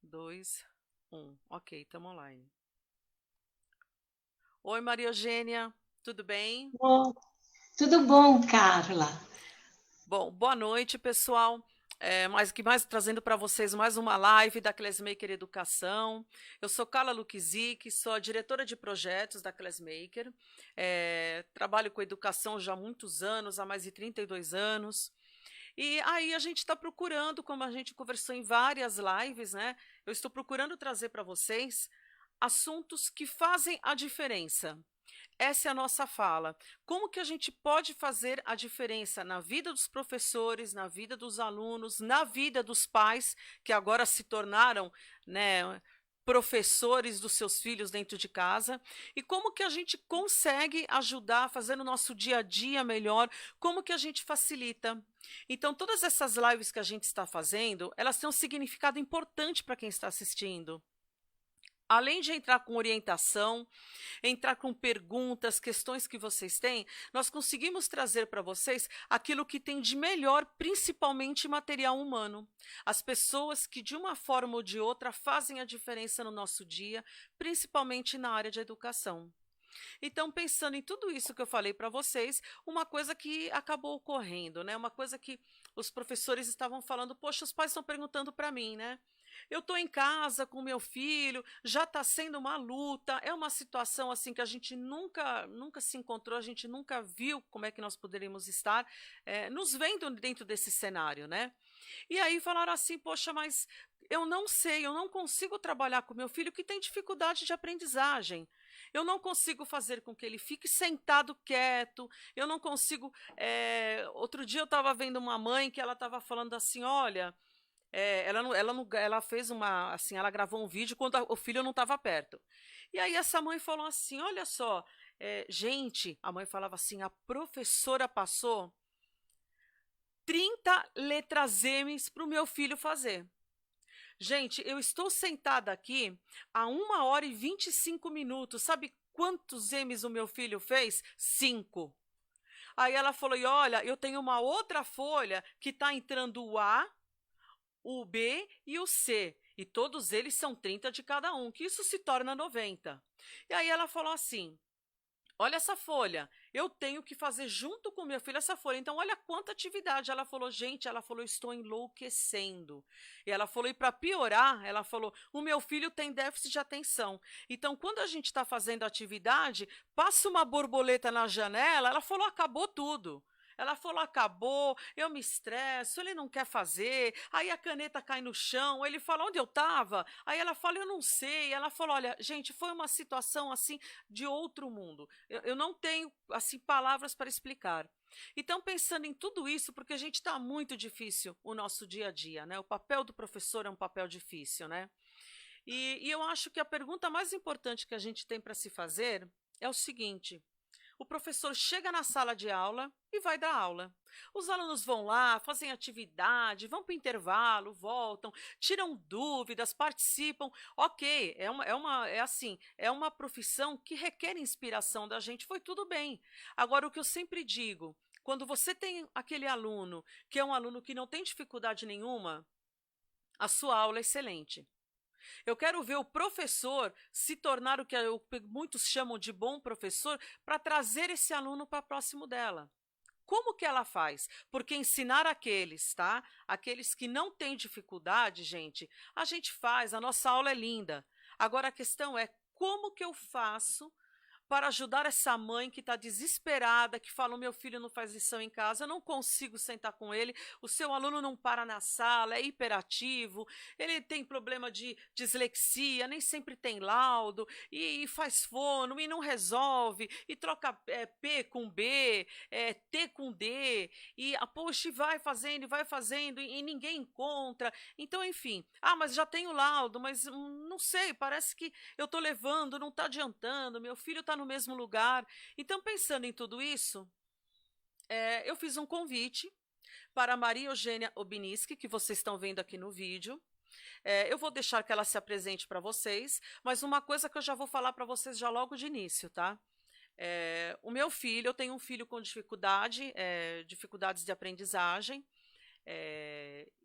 2, 1. Ok, estamos online. Oi, Maria Eugênia, tudo bem? Bom, tudo bom, Carla? Bom, boa noite, pessoal. Mais trazendo para vocês mais uma live da Classmaker Educação. Eu sou Carla Luquizic, sou a diretora de projetos da Classmaker. Trabalho com educação já há muitos anos, há mais de 32 anos. E aí a gente está procurando, como a gente conversou em várias lives, né? Eu estou procurando trazer para vocês assuntos que fazem a diferença. Essa é a nossa fala. Como que a gente pode fazer a diferença na vida dos professores, na vida dos alunos, na vida dos pais, que agora se tornaram, né, professores dos seus filhos dentro de casa, e como que a gente consegue ajudar a fazer o nosso dia a dia melhor, como que a gente facilita. Então, todas essas lives que a gente está fazendo, elas têm um significado importante para quem está assistindo. Além de entrar com orientação, entrar com perguntas, questões que vocês têm, nós conseguimos trazer para vocês aquilo que tem de melhor, principalmente material humano. As pessoas que, de uma forma ou de outra, fazem a diferença no nosso dia, principalmente na área de educação. Então, pensando em tudo isso que eu falei para vocês, uma coisa que acabou ocorrendo, né? Uma coisa que os professores estavam falando, poxa, os pais estão perguntando para mim, né? Eu estou em casa com meu filho, já está sendo uma luta, é uma situação assim que a gente nunca se encontrou, a gente nunca viu como é que nós poderíamos estar nos vendo dentro desse cenário, né? E aí falaram assim, poxa, mas eu não sei, eu não consigo trabalhar com meu filho que tem dificuldade de aprendizagem. Eu não consigo fazer com que ele fique sentado quieto. Eu não consigo. Outro dia eu estava vendo uma mãe que ela estava falando assim, olha, ela fez uma, assim, ela gravou um vídeo quando o filho não estava perto. E aí essa mãe falou assim, olha só, gente, a mãe falava assim, a professora passou 30 letras M's para o meu filho fazer. Gente, eu estou sentada aqui há 1 hora e 25 minutos. Sabe quantos M's o meu filho fez? 5. Aí ela falou, e olha, eu tenho uma outra folha que está entrando o A, o B e o C. E todos eles são 30 de cada um, que isso se torna 90. E aí ela falou assim, olha essa folha, eu tenho que fazer junto com meu filho essa folha. Então, olha quanta atividade. Ela falou, gente, ela falou, estou enlouquecendo. E ela falou, e para piorar, ela falou, o meu filho tem déficit de atenção. Então, quando a gente está fazendo atividade, passa uma borboleta na janela, ela falou, acabou tudo. Ela falou, acabou, eu me estresso, ele não quer fazer, aí a caneta cai no chão, ele fala, onde eu estava? Aí ela fala, eu não sei. Ela falou, olha, gente, foi uma situação assim de outro mundo. Eu não tenho assim palavras para explicar. Então, pensando em tudo isso, porque a gente está muito difícil o nosso dia a dia, né? O papel do professor é um papel difícil, né? E eu acho que a pergunta mais importante que a gente tem para se fazer é o seguinte: o professor chega na sala de aula e vai dar aula. Os alunos vão lá, fazem atividade, vão para o intervalo, voltam, tiram dúvidas, participam. Ok, é uma profissão que requer inspiração da gente, foi tudo bem. Agora, o que eu sempre digo, quando você tem aquele aluno que é um aluno que não tem dificuldade nenhuma, a sua aula é excelente. Eu quero ver o professor se tornar o que muitos chamam de bom professor para trazer esse aluno para próximo dela. Como que ela faz? Porque ensinar aqueles, tá? Aqueles que não têm dificuldade, gente, a gente faz, a nossa aula é linda. Agora a questão é como que eu faço para ajudar essa mãe que está desesperada, que fala, o meu filho não faz lição em casa, eu não consigo sentar com ele, o seu aluno não para na sala, é hiperativo, ele tem problema de dislexia, nem sempre tem laudo, e faz fono, e não resolve, e troca P com B, T com D, e poxa, vai fazendo, e ninguém encontra. Então, enfim, mas já tenho laudo, mas não sei, parece que eu estou levando, não está adiantando, meu filho está no mesmo lugar. Então, pensando em tudo isso, eu fiz um convite para a Maria Eugênia Obiniski, que vocês estão vendo aqui no vídeo. Eu vou deixar que ela se apresente para vocês, mas uma coisa que eu já vou falar para vocês já logo de início, tá? O meu filho, eu tenho um filho com dificuldades de aprendizagem.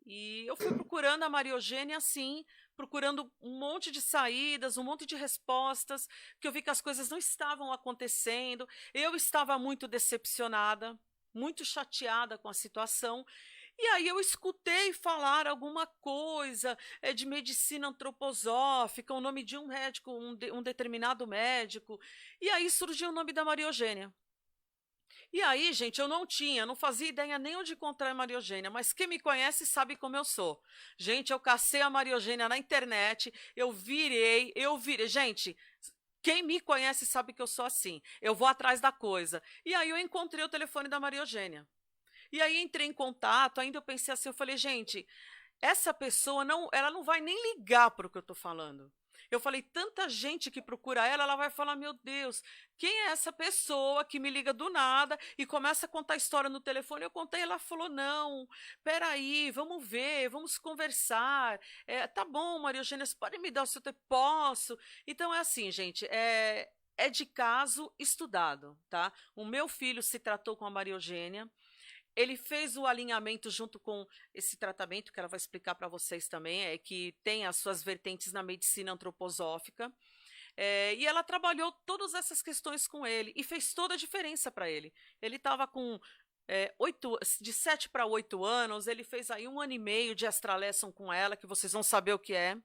E eu fui procurando a Maria Eugênia assim, procurando um monte de saídas, um monte de respostas, que eu vi que as coisas não estavam acontecendo. Eu estava muito decepcionada, muito chateada com a situação. E aí eu escutei falar alguma coisa de medicina antroposófica, o nome de um médico, um determinado médico. E aí surgiu o nome da Maria Eugênia. E aí, gente, eu não fazia ideia nem onde encontrar a Maria Eugênia, mas quem me conhece sabe como eu sou. Gente, eu cacei a Maria Eugênia na internet, eu virei. Gente, quem me conhece sabe que eu sou assim. Eu vou atrás da coisa. E aí eu encontrei o telefone da Maria Eugênia. E aí entrei em contato, ainda eu pensei assim, eu falei, gente, essa pessoa não, ela não vai nem ligar para o que eu estou falando. Eu falei, tanta gente que procura ela vai falar, meu Deus, quem é essa pessoa que me liga do nada e começa a contar história no telefone? Eu contei, ela falou, não, peraí, vamos ver, vamos conversar. Tá bom, Maria Eugênia, você pode me dar o seu tempo? Posso. Então é assim, gente, é de caso estudado, tá? O meu filho se tratou com a Maria Eugênia, ele fez o alinhamento junto com esse tratamento, que ela vai explicar para vocês também, que tem as suas vertentes na medicina antroposófica. E ela trabalhou todas essas questões com ele e fez toda a diferença para ele. Ele estava com de 7 para 8 anos, ele fez aí 1 ano e meio de Astralesson com ela, que vocês vão saber o que é.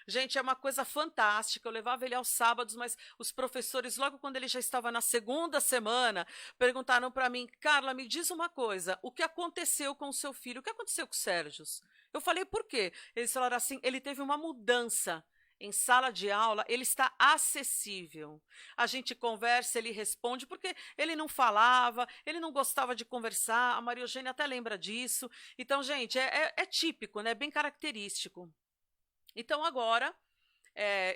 Gente, é uma coisa fantástica. Eu levava ele aos sábados, mas os professores, logo quando ele já estava na segunda semana, perguntaram para mim, Carla, me diz uma coisa, o que aconteceu com o seu filho? O que aconteceu com o Sérgio? Eu falei, por quê? Eles falaram assim, ele teve uma mudança. Em sala de aula, ele está acessível. A gente conversa, ele responde, porque ele não falava, ele não gostava de conversar, a Maria Eugênia até lembra disso. Então, gente, é típico, né? Bem característico. Então, agora,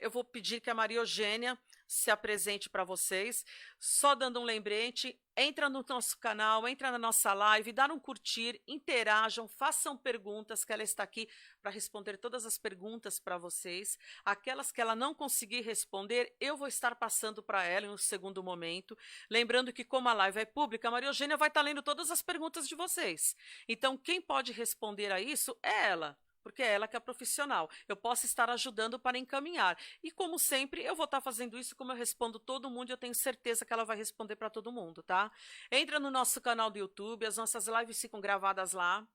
eu vou pedir que a Maria Eugênia se apresente para vocês. Só dando um lembrete, entra no nosso canal, entra na nossa live, dá um curtir, interajam, façam perguntas, que ela está aqui para responder todas as perguntas para vocês. Aquelas que ela não conseguir responder, eu vou estar passando para ela em um segundo momento. Lembrando que, como a live é pública, a Maria Eugênia vai estar lendo todas as perguntas de vocês. Então, quem pode responder a isso é ela, porque é ela que é profissional. Eu posso estar ajudando para encaminhar. E, como sempre, eu vou estar fazendo isso, como eu respondo todo mundo, e eu tenho certeza que ela vai responder para todo mundo, tá? Entra no nosso canal do YouTube, as nossas lives ficam gravadas lá.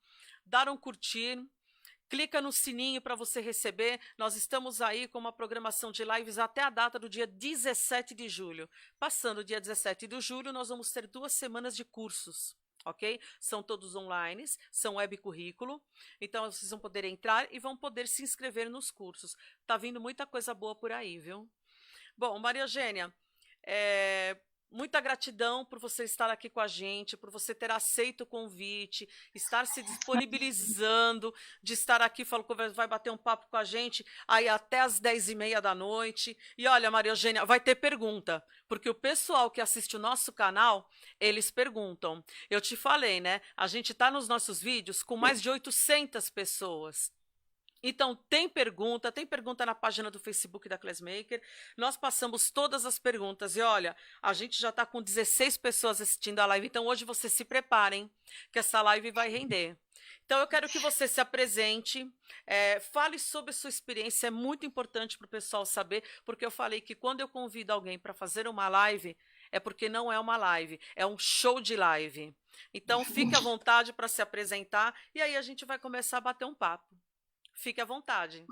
Dá um curtir, clica no sininho para você receber. Nós estamos aí com uma programação de lives até a data do dia 17 de julho. Passando o dia 17 de julho, nós vamos ter 2 semanas de cursos. Ok? São todos online, são web currículo, então vocês vão poder entrar e vão poder se inscrever nos cursos. Tá vindo muita coisa boa por aí, viu? Bom, Maria Eugênia, muita gratidão por você estar aqui com a gente, por você ter aceito o convite, estar se disponibilizando de estar aqui, falou que vai bater um papo com a gente aí até as 10h30 da noite. E olha, Maria Eugênia, vai ter pergunta, porque o pessoal que assiste o nosso canal, eles perguntam. Eu te falei, né? A gente está nos nossos vídeos com mais de 800 pessoas. Então, tem pergunta na página do Facebook da Classmaker. Nós passamos todas as perguntas. E olha, a gente já está com 16 pessoas assistindo a live. Então, hoje vocês se preparem, que essa live vai render. Então, eu quero que você se apresente, fale sobre sua experiência. É muito importante para o pessoal saber, porque eu falei que quando eu convido alguém para fazer uma live, é porque não é uma live, é um show de live. Então, fique à vontade para se apresentar e aí a gente vai começar a bater um papo. Fique à vontade.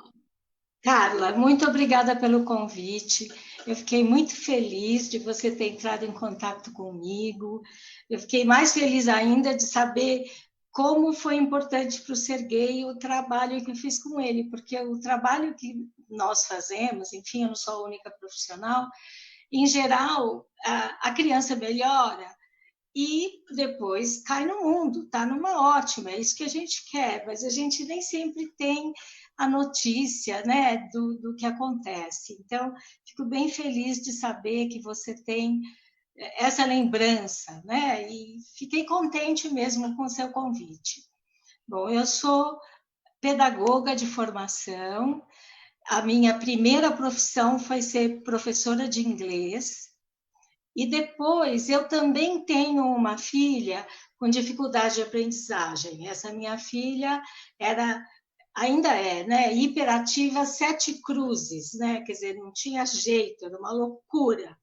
Carla, muito obrigada pelo convite. Eu fiquei muito feliz de você ter entrado em contato comigo. Eu fiquei mais feliz ainda de saber como foi importante para o Serguei o trabalho que eu fiz com ele, porque o trabalho que nós fazemos, enfim, eu não sou a única profissional, em geral, a criança melhora e depois cai no mundo, está numa ótima, é isso que a gente quer, mas a gente nem sempre tem a notícia, né, do que acontece. Então, fico bem feliz de saber que você tem essa lembrança, né, e fiquei contente mesmo com o seu convite. Bom, eu sou pedagoga de formação, a minha primeira profissão foi ser professora de inglês, e depois eu também tenho uma filha com dificuldade de aprendizagem. Essa minha filha era, ainda é, né, hiperativa 7 cruzes, né, quer dizer, não tinha jeito, era uma loucura.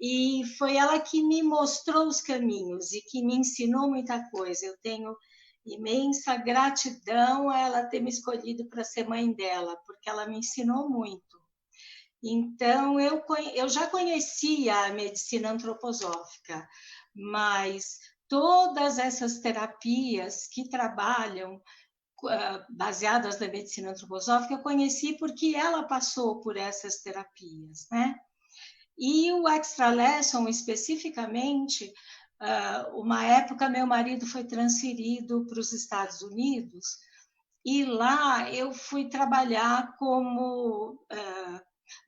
E foi ela que me mostrou os caminhos e que me ensinou muita coisa. Eu tenho imensa gratidão a ela ter me escolhido para ser mãe dela, porque ela me ensinou muito. Então, eu já conhecia a medicina antroposófica, mas todas essas terapias que trabalham baseadas na medicina antroposófica, eu conheci porque ela passou por essas terapias, né? E o Extra Lesson, especificamente, uma época meu marido foi transferido para os Estados Unidos e lá eu fui trabalhar como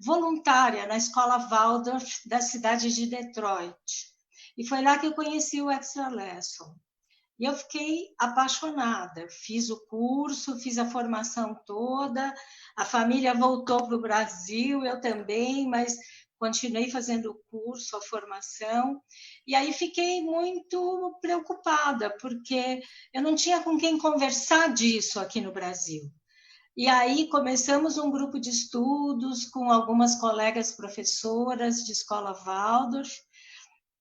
voluntária na escola Waldorf da cidade de Detroit. E foi lá que eu conheci o Extra Lesson. E eu fiquei apaixonada. Fiz o curso, fiz a formação toda, a família voltou para o Brasil, eu também, mas continuei fazendo o curso, a formação. E aí fiquei muito preocupada, porque eu não tinha com quem conversar disso aqui no Brasil. E aí começamos um grupo de estudos com algumas colegas professoras de escola Waldorf,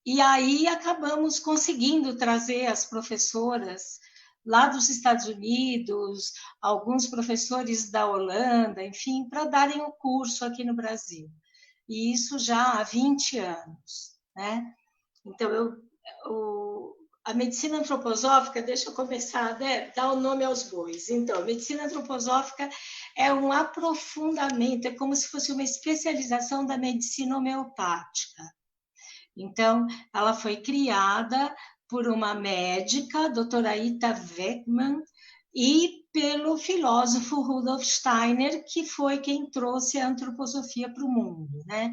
e aí acabamos conseguindo trazer as professoras lá dos Estados Unidos, alguns professores da Holanda, enfim, para darem o curso aqui no Brasil. E isso já há 20 anos, né? Então, a medicina antroposófica, deixa eu começar, né, dar o nome aos bois. Então, a medicina antroposófica é um aprofundamento, é como se fosse uma especialização da medicina homeopática. Então, ela foi criada por uma médica, a doutora Ita Weckmann, e pelo filósofo Rudolf Steiner, que foi quem trouxe a antroposofia para o mundo, né?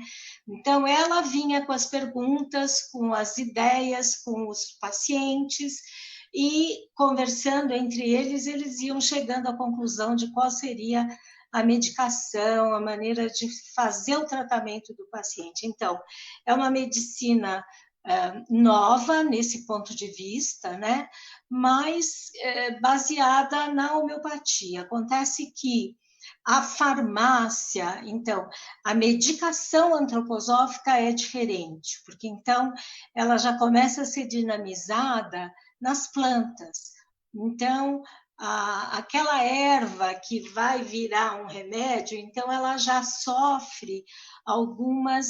Então, ela vinha com as perguntas, com as ideias, com os pacientes, e conversando entre eles, eles iam chegando à conclusão de qual seria a medicação, a maneira de fazer o tratamento do paciente. Então, é uma medicina nova nesse ponto de vista, né? Mas baseada na homeopatia. Acontece que a farmácia, então, a medicação antroposófica é diferente, porque então ela já começa a ser dinamizada nas plantas. Então, aquela erva que vai virar um remédio, então ela já sofre algumas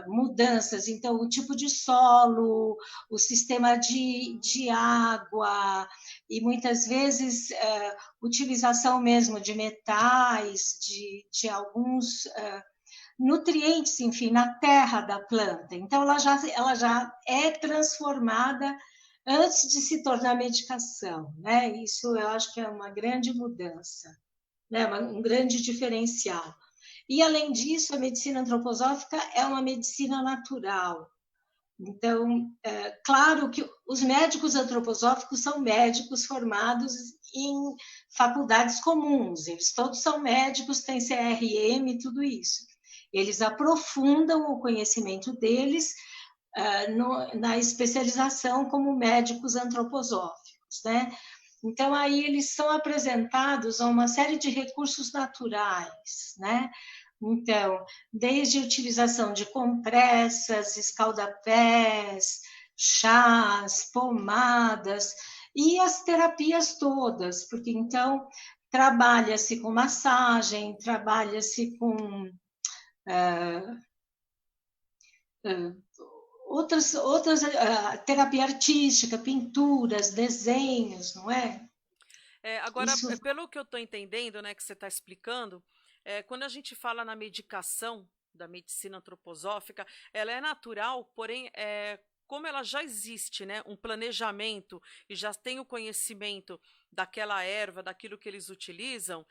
mudanças. Então, o tipo de solo, o sistema de água, e muitas vezes utilização mesmo de metais, de alguns nutrientes, enfim, na terra da planta. Então, ela já é transformada antes de se tornar medicação, né? Isso eu acho que é uma grande mudança, né? Um grande diferencial. E, além disso, a medicina antroposófica é uma medicina natural. Então, claro que os médicos antroposóficos são médicos formados em faculdades comuns, eles todos são médicos, têm CRM, tudo isso. Eles aprofundam o conhecimento deles na especialização como médicos antroposóficos, né? Então, aí eles são apresentados a uma série de recursos naturais, né? Então, desde a utilização de compressas, escaldapés, chás, pomadas e as terapias todas, porque então trabalha-se com massagem, trabalha-se com outras terapia artística, pinturas, desenhos, não é? Agora, pelo que eu estou entendendo, né, que você está explicando, quando a gente fala na medicação da medicina antroposófica, ela é natural, porém, como ela já existe, né, um planejamento e já tem o conhecimento daquela erva, daquilo que eles utilizam,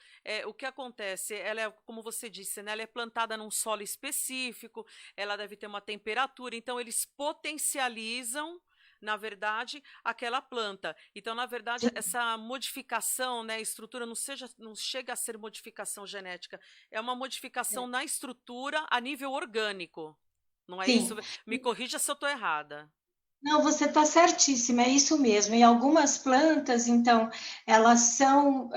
o que acontece? Ela é, como você disse, né, ela é plantada num solo específico, ela deve ter uma temperatura, então eles potencializam, na verdade, aquela planta. Então, na verdade, essa modificação, né, estrutura não chega a ser modificação genética, é uma modificação na estrutura a nível orgânico. Não é Sim. isso? Me corrija se eu estou errada. Não, você está certíssima, é isso mesmo. E algumas plantas, então, elas são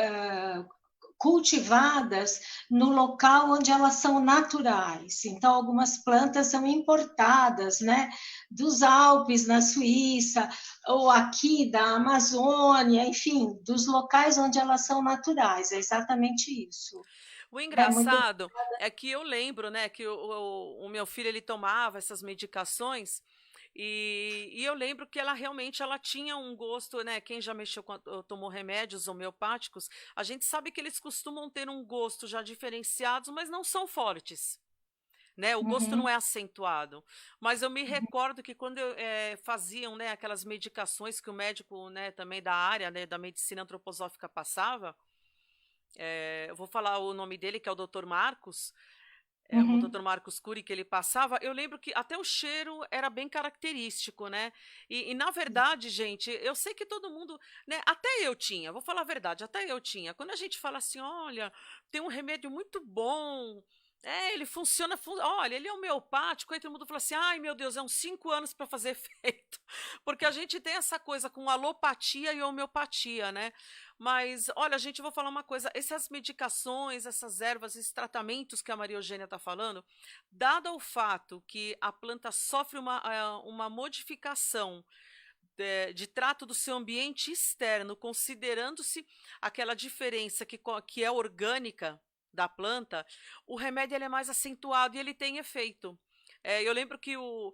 cultivadas no local onde elas são naturais. Então, algumas plantas são importadas, né, dos Alpes, na Suíça, ou aqui da Amazônia, enfim, dos locais onde elas são naturais. É exatamente isso. O É muito. engraçado é que eu lembro, né, que o meu filho ele tomava essas medicações e eu lembro que ela realmente ela tinha um gosto, né? Quem já mexeu com, tomou remédios homeopáticos, a gente sabe que eles costumam ter um gosto já diferenciado, mas não são fortes. Né, o gosto não Uhum, é acentuado, mas eu me recordo que quando faziam, né, aquelas medicações que o médico, né, também da área, né, da medicina antroposófica passava, eu vou falar o nome dele, que é o Dr. Marcos, o uhum, Dr. Marcos Cury que ele passava, eu lembro que até o cheiro era bem característico, né? E na verdade, gente, eu sei que todo mundo, né? Até eu tinha, vou falar a verdade, até eu tinha. Quando a gente fala assim, olha, tem um remédio muito bom, ele funciona, olha, ele é homeopático, aí todo mundo fala assim, ai meu Deus, é uns 5 anos para fazer efeito. Porque a gente tem essa coisa com alopatia e homeopatia, né? Mas, olha, gente, eu vou falar uma coisa: essas medicações, essas ervas, esses tratamentos que a Maria Eugênia está falando, dado o fato que a planta sofre uma modificação de trato do seu ambiente externo, considerando-se aquela diferença que é orgânica da planta, o remédio ele é mais acentuado e ele tem efeito. Eu lembro que o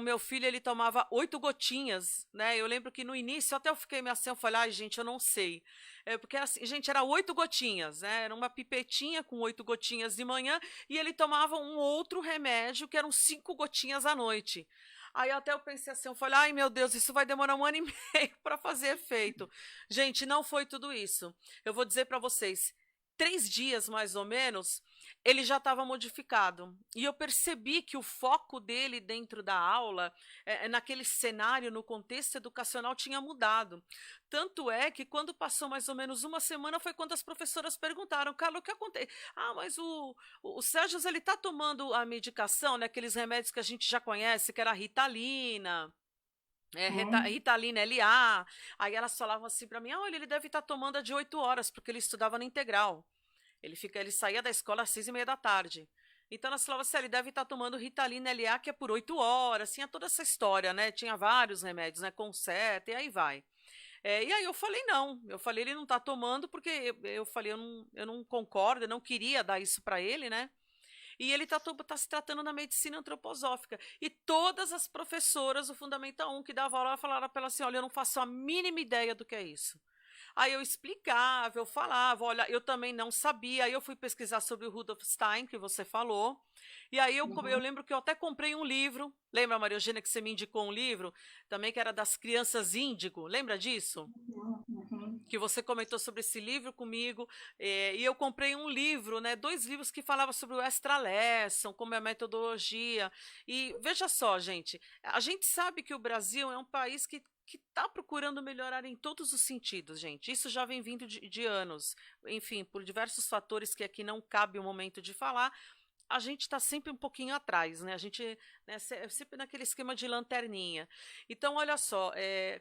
meu filho ele tomava 8 gotinhas, né? Eu lembro que no início até eu fiquei meio assim, eu falei, ai gente, eu não sei. Porque assim, gente, era 8 gotinhas, né? Era uma pipetinha com 8 gotinhas de manhã e ele tomava um outro remédio que eram 5 gotinhas à noite. Aí até eu pensei assim, eu falei, ai meu Deus, isso vai demorar 1 ano e meio para fazer efeito. Gente, não foi tudo isso. Eu vou dizer para vocês, 3 dias mais ou menos, ele já estava modificado. E eu percebi que o foco dele dentro da aula, naquele cenário, no contexto educacional, tinha mudado. Tanto é que quando passou mais ou menos uma semana, foi quando as professoras perguntaram, Carla, o que acontece? Ah, mas o Sérgio, ele está tomando a medicação, né, aqueles remédios que a gente já conhece, que era a Ritalina, uhum. Ritalina LA. Aí elas falavam assim para mim, olha, ele deve estar tomando a de 8 horas, porque ele estudava no integral. Ele saía da escola às 6:30 da tarde. Então elas falavam assim, ele deve estar tomando Ritalina LA, que é por 8 horas, tinha toda essa história, né? Tinha vários remédios, né? Concerta, e aí vai. E aí eu falei, não. Eu falei, ele não está tomando, porque eu falei, eu não concordo, eu não queria dar isso para ele, né? E ele tá se tratando na medicina antroposófica. E todas as professoras do Fundamental 1 que davam aula falaram para ela assim: olha, eu não faço a mínima ideia do que é isso. Aí eu explicava, eu falava, olha, eu também não sabia. Aí eu fui pesquisar sobre o Rudolf Stein, que você falou. E aí eu Uhum, lembro que eu até comprei um livro. Lembra, Maria Eugênia, que você me indicou um livro? Também que era das crianças índigo. Lembra disso? uhum, Que você comentou sobre esse livro comigo, e eu comprei um livro, né, 2 livros que falavam sobre o extra lesson, como é a metodologia. E veja só, gente, a gente sabe que o Brasil é um país que está procurando melhorar em todos os sentidos, gente. Isso já vem vindo de anos. Enfim, por diversos fatores que aqui não cabe o momento de falar, a gente está sempre um pouquinho atrás, né? A gente, né, sempre naquele esquema de lanterninha. Então, olha só,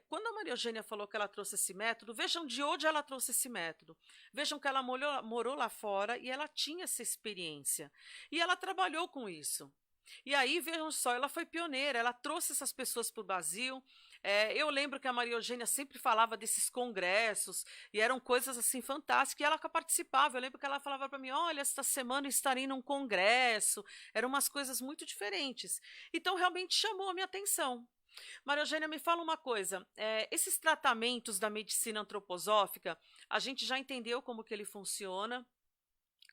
quando a Maria Eugênia falou que ela trouxe esse método, vejam de onde ela trouxe esse método. Vejam que ela morou lá fora e ela tinha essa experiência. E ela trabalhou com isso. E aí, vejam só, ela foi pioneira, ela trouxe essas pessoas para o Brasil. Eu lembro que a Maria Eugênia sempre falava desses congressos, e eram coisas assim fantásticas, e ela que participava. Eu lembro que ela falava para mim: olha, esta semana eu estarei num congresso. Eram umas coisas muito diferentes. Então, realmente chamou a minha atenção. Maria Eugênia, me fala uma coisa: esses tratamentos da medicina antroposófica, a gente já entendeu como que ele funciona.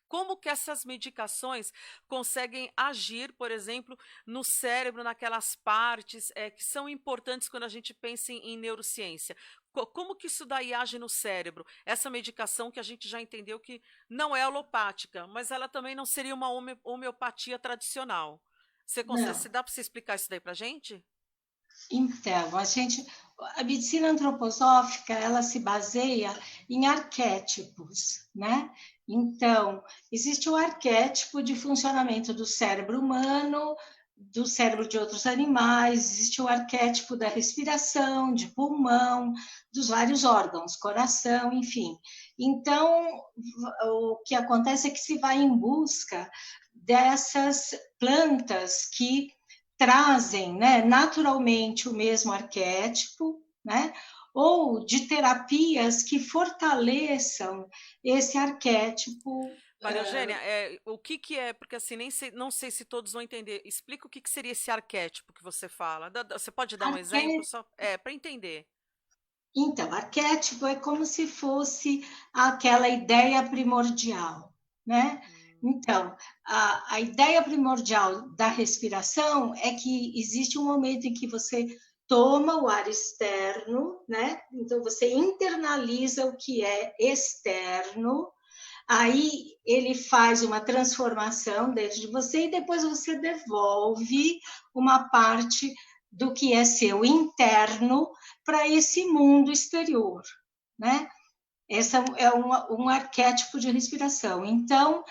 Como que essas medicações conseguem agir, por exemplo, no cérebro, naquelas partes que são importantes quando a gente pensa em neurociência? Como que isso daí age no cérebro? Essa medicação que a gente já entendeu que não é alopática, mas ela também não seria uma homeopatia tradicional. Você consegue, não. se dá para você explicar isso daí para a gente? Então, a medicina antroposófica, ela se baseia em arquétipos, né? Então, existe o arquétipo de funcionamento do cérebro humano, do cérebro de outros animais, existe o arquétipo da respiração, de pulmão, dos vários órgãos, coração, enfim. Então, o que acontece é que se vai em busca dessas plantas que trazem, né, naturalmente o mesmo arquétipo, né, ou de terapias que fortaleçam esse arquétipo. Maria Eugênia, o que que é, porque assim, nem sei, não sei se todos vão entender. Explica o que que seria esse arquétipo que você fala. Você pode dar um exemplo Arqué... só para entender? Então, arquétipo é como se fosse aquela ideia primordial, né? Então, a ideia primordial da respiração é que existe um momento em que você toma o ar externo, né? Então, você internaliza o que é externo, aí ele faz uma transformação dentro de você e depois você devolve uma parte do que é seu interno para esse mundo exterior, né? Esse é um arquétipo de respiração. Então,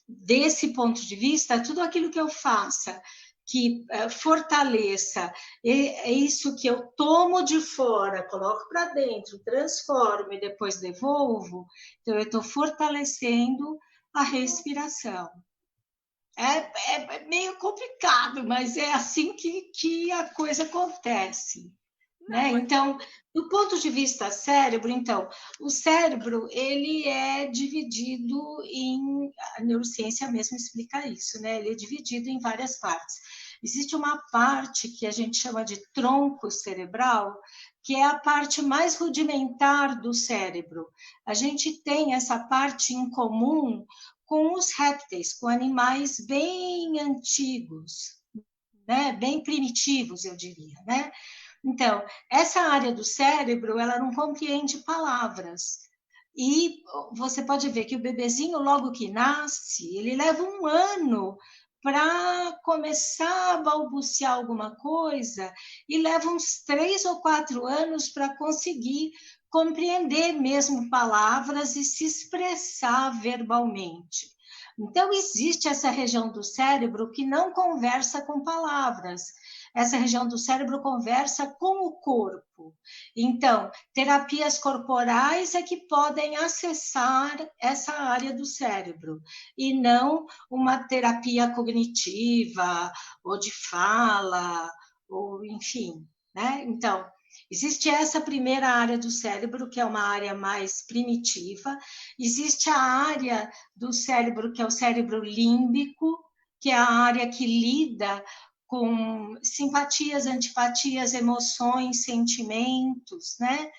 desse ponto de vista, tudo aquilo que eu faça que fortaleça é isso que eu tomo de fora, coloco para dentro, transformo e depois devolvo, então eu estou fortalecendo a respiração. É meio complicado, mas é assim que a coisa acontece. Não, Né? Então, do ponto de vista cérebro, então, o cérebro ele é dividido em, a neurociência mesmo explica isso, né? Ele é dividido em várias partes. Existe uma parte que a gente chama de tronco cerebral, que é a parte mais rudimentar do cérebro. A gente tem essa parte em comum com os répteis, com animais bem antigos, né? Bem primitivos, eu diria, né? Então, essa área do cérebro, ela não compreende palavras. E você pode ver que o bebezinho, logo que nasce, ele leva um ano para começar a balbuciar alguma coisa e leva uns 3 ou 4 anos para conseguir compreender mesmo palavras e se expressar verbalmente. Então, existe essa região do cérebro que não conversa com palavras. Essa região do cérebro conversa com o corpo. Então, terapias corporais é que podem acessar essa área do cérebro, e não uma terapia cognitiva, ou de fala, ou enfim, né? Então, existe essa primeira área do cérebro, que é uma área mais primitiva, existe a área do cérebro, que é o cérebro límbico, que é a área que lida com simpatias, antipatias, emoções, sentimentos, né?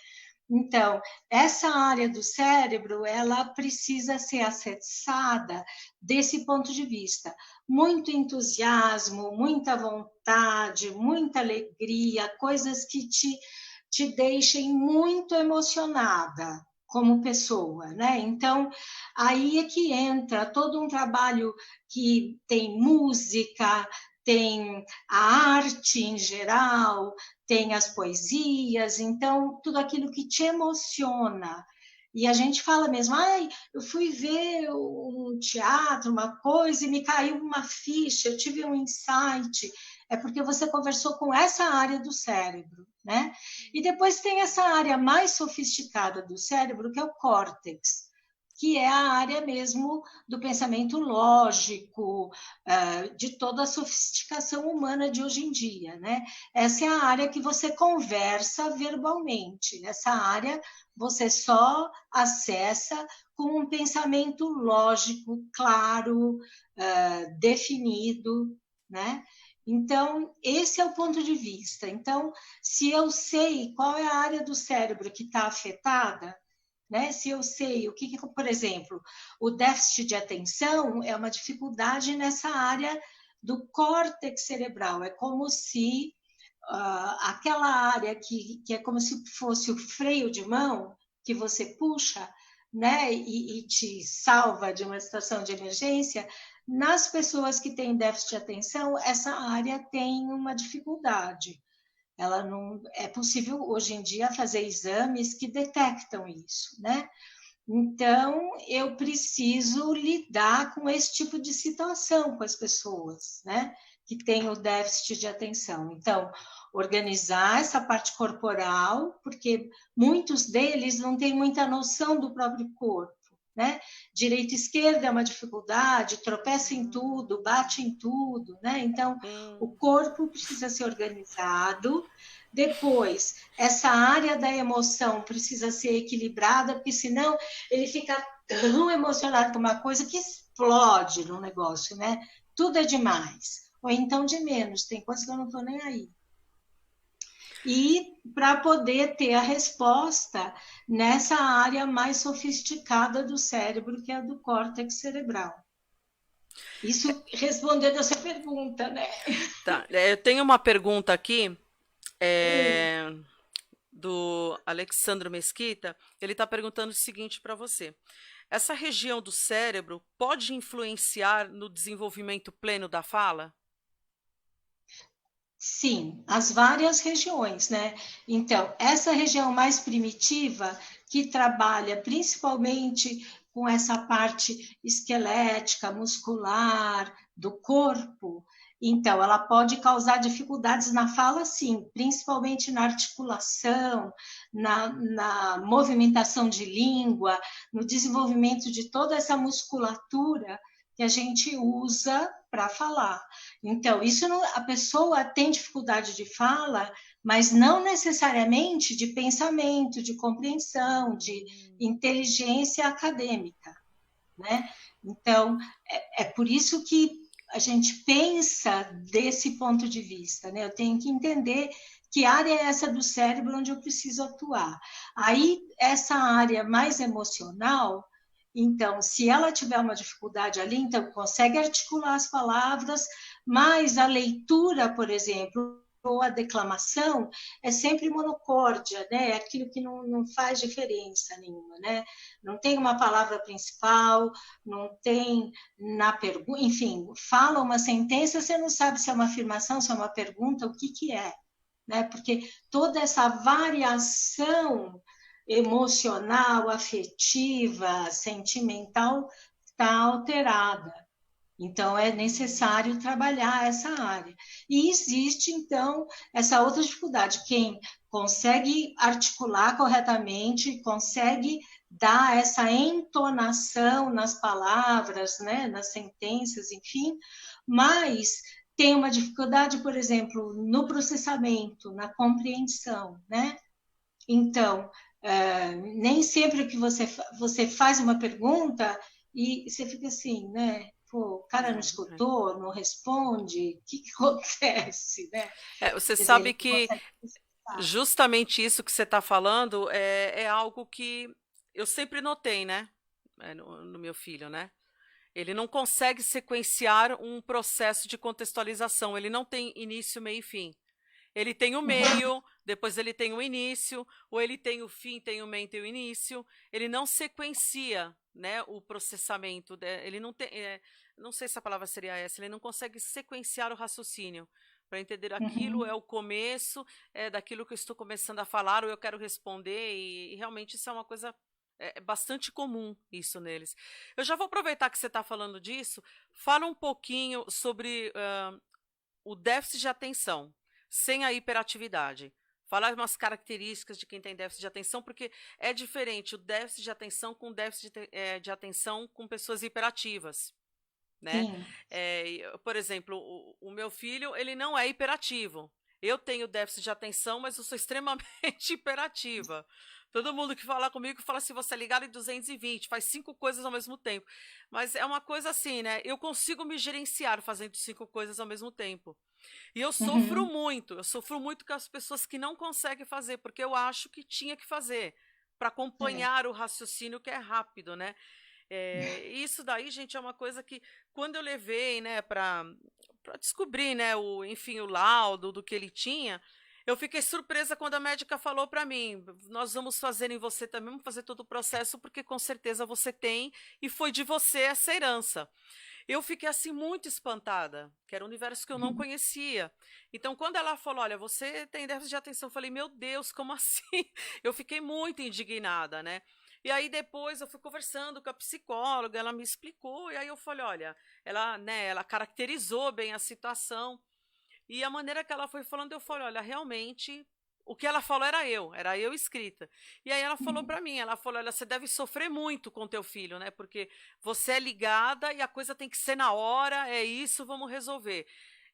Então, essa área do cérebro, ela precisa ser acessada desse ponto de vista. Muito entusiasmo, muita vontade, muita alegria, coisas que te deixem muito emocionada como pessoa, né? Então, aí é que entra todo um trabalho que tem música, tem a arte em geral, tem as poesias, então tudo aquilo que te emociona. E a gente fala mesmo, ai, eu fui ver um teatro, uma coisa, e me caiu uma ficha, eu tive um insight. É porque você conversou com essa área do cérebro, né? E depois tem essa área mais sofisticada do cérebro, que é o córtex, que é a área mesmo do pensamento lógico, de toda a sofisticação humana de hoje em dia, né? Essa é a área que você conversa verbalmente. Nessa área, você só acessa com um pensamento lógico, claro, definido, né? Então, esse é o ponto de vista. Então, se eu sei qual é a área do cérebro que está afetada, né? Se eu sei o que, por exemplo, o déficit de atenção é uma dificuldade nessa área do córtex cerebral. É como se aquela área que é como se fosse o freio de mão que você puxa, né? E te salva de uma situação de emergência. Nas pessoas que têm déficit de atenção, essa área tem uma dificuldade. Ela não é possível hoje em dia fazer exames que detectam isso, né? Então, eu preciso lidar com esse tipo de situação com as pessoas, né? Que têm o déficit de atenção. Então, organizar essa parte corporal, porque muitos deles não têm muita noção do próprio corpo, né? Direita e esquerda é uma dificuldade, tropeça em tudo, bate em tudo, né? Então, o corpo precisa ser organizado. Depois, essa área da emoção precisa ser equilibrada, porque senão ele fica tão emocionado com uma coisa que explode no negócio, né? Tudo é demais. Ou então de menos, tem coisa que eu não estou nem aí. E para poder ter a resposta nessa área mais sofisticada do cérebro, que é a do córtex cerebral. Isso respondendo a sua pergunta, né? Tá, eu tenho uma pergunta aqui, é, do Alexandro Mesquita. Ele está perguntando o seguinte para você: essa região do cérebro pode influenciar no desenvolvimento pleno da fala? Sim, as várias regiões, né? Então, essa região mais primitiva, que trabalha principalmente com essa parte esquelética, muscular do corpo, então ela pode causar dificuldades na fala, sim, principalmente na articulação, na movimentação de língua, no desenvolvimento de toda essa musculatura que a gente usa para falar. Então, isso não, a pessoa tem dificuldade de fala, mas não necessariamente de pensamento, de compreensão, de inteligência acadêmica, né? Então, é por isso que a gente pensa desse ponto de vista, né? Eu tenho que entender que área é essa do cérebro onde eu preciso atuar. Aí, essa área mais emocional, então, se ela tiver uma dificuldade ali, então consegue articular as palavras, mas a leitura, por exemplo, ou a declamação é sempre monocórdia, né? É aquilo que não faz diferença nenhuma, né? Não tem uma palavra principal, não tem na pergunta, enfim, fala uma sentença, você não sabe se é uma afirmação, se é uma pergunta, o que que é, né? Porque toda essa variação emocional, afetiva, sentimental está alterada. Então, é necessário trabalhar essa área. E existe, então, essa outra dificuldade. Quem consegue articular corretamente, consegue dar essa entonação nas palavras, né, nas sentenças, enfim, mas tem uma dificuldade, por exemplo, no processamento, na compreensão, né? Então, nem sempre que você faz uma pergunta e você fica assim, né? Pô, o cara não escutou, não responde, o que, que acontece, né? Você Quer dizer, sabe ele que consegue processar. justamente isso que você está falando é algo que eu sempre notei, né? No meu filho, né? Ele não consegue sequenciar um processo de contextualização, ele não tem início, meio e fim. Ele tem o meio, depois ele tem o início, ou ele tem o fim, tem o meio, tem o início. Ele não sequencia, né, o processamento. Ele não tem, não sei se a palavra seria essa. Ele não consegue sequenciar o raciocínio para entender aquilo é Uhum. o começo, é daquilo que eu estou começando a falar ou eu quero responder. E realmente isso é uma coisa bastante comum isso neles. Eu já vou aproveitar que você está falando disso. Fala um pouquinho sobre o déficit de atenção, sem a hiperatividade. Falar umas características de quem tem déficit de atenção, porque é diferente o déficit de atenção com déficit de atenção com pessoas hiperativas, né? Sim. Por exemplo, o meu filho, ele não é hiperativo. Eu tenho déficit de atenção, mas eu sou extremamente hiperativa. Todo mundo que fala comigo fala assim, você é ligado em 220, faz 5 coisas ao mesmo tempo. Mas é uma coisa assim, né? Eu consigo me gerenciar fazendo 5 coisas ao mesmo tempo. E Uhum. eu sofro muito com as pessoas que não conseguem fazer, porque eu acho que tinha que fazer, para É. acompanhar o raciocínio que é rápido, né? Isso daí, gente, é uma coisa que, quando eu levei, né, para descobrir, né, enfim, o laudo do que ele tinha, eu fiquei surpresa quando a médica falou para mim: nós vamos fazer em você também, vamos fazer todo o processo, porque com certeza você tem, e foi de você essa herança. Eu fiquei assim muito espantada, que era um universo que eu não conhecia. Então, quando ela falou, olha, você tem déficit de atenção, eu falei, meu Deus, como assim? Eu fiquei muito indignada, né? E aí depois eu fui conversando com a psicóloga, ela me explicou, e aí eu falei, olha, ela, né, ela caracterizou bem a situação, e a maneira que ela foi falando, eu falei, olha, realmente, o que ela falou era eu escrita. E aí ela falou para mim, ela falou, olha, você deve sofrer muito com teu filho, né? Porque você é ligada e a coisa tem que ser na hora, é isso, vamos resolver.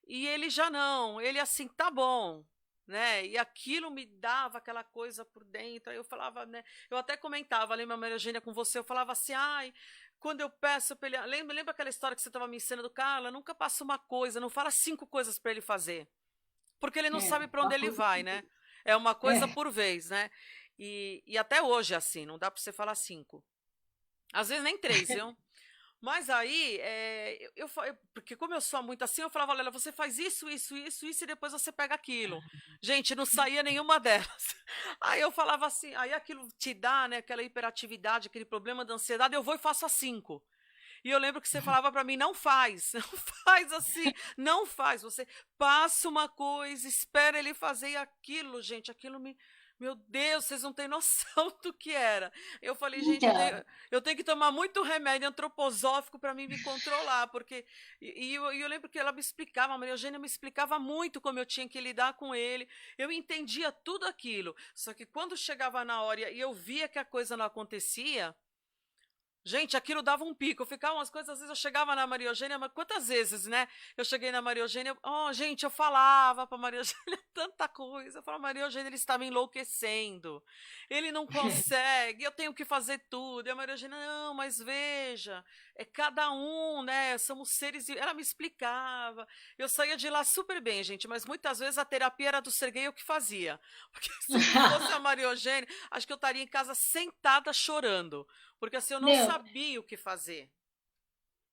E ele já não, ele assim, tá bom, né? E aquilo me dava aquela coisa por dentro. Aí eu falava, né? Eu até comentava, lembra, Maria Eugênia, com você, eu falava assim, ai, quando eu peço para ele. Lembra aquela história que você estava me ensinando, Carla? Nunca passa uma coisa, não fala 5 coisas para ele fazer. Porque ele não sabe para onde uma ele coisa vai, né? É uma coisa é, por vez, né? E até hoje é assim, não dá para você falar 5. Às vezes nem 3, viu? Mas aí, porque como eu sou muito assim, eu falava, olha, você faz isso, isso, isso, isso, e depois você pega aquilo. Gente, não saía nenhuma delas. Aí eu falava assim, aí aquilo te dá, né, aquela hiperatividade, aquele problema da ansiedade, eu vou e faço as 5. E eu lembro que você falava para mim, não faz, não faz assim, não faz. Você passa uma coisa, espera ele fazer e aquilo, gente, aquilo me. Meu Deus, vocês não têm noção do que era. Eu falei, gente, então, eu tenho que tomar muito remédio antroposófico para mim me controlar, porque. E eu lembro que ela me explicava, a Maria Eugênia me explicava muito como eu tinha que lidar com ele. Eu entendia tudo aquilo. Só que quando chegava na hora e eu via que a coisa não acontecia. Gente, aquilo dava um pico. Eu ficava umas coisas, às vezes eu chegava na Maria Eugênia, mas quantas vezes, né? Eu cheguei na Maria Eugênia, gente, eu falava para Maria Eugênia tanta coisa. Eu falava, Maria Eugênia, ele estava enlouquecendo. Ele não consegue, eu tenho que fazer tudo. E a Maria Eugênia, não, mas veja, é cada um, né? Somos seres. Ela me explicava. Eu saía de lá super bem, gente, mas muitas vezes a terapia era do Serguei eu que fazia. Porque se não fosse a Maria Eugênia, acho que eu estaria em casa sentada chorando. Porque assim, eu não não, sabia o que fazer.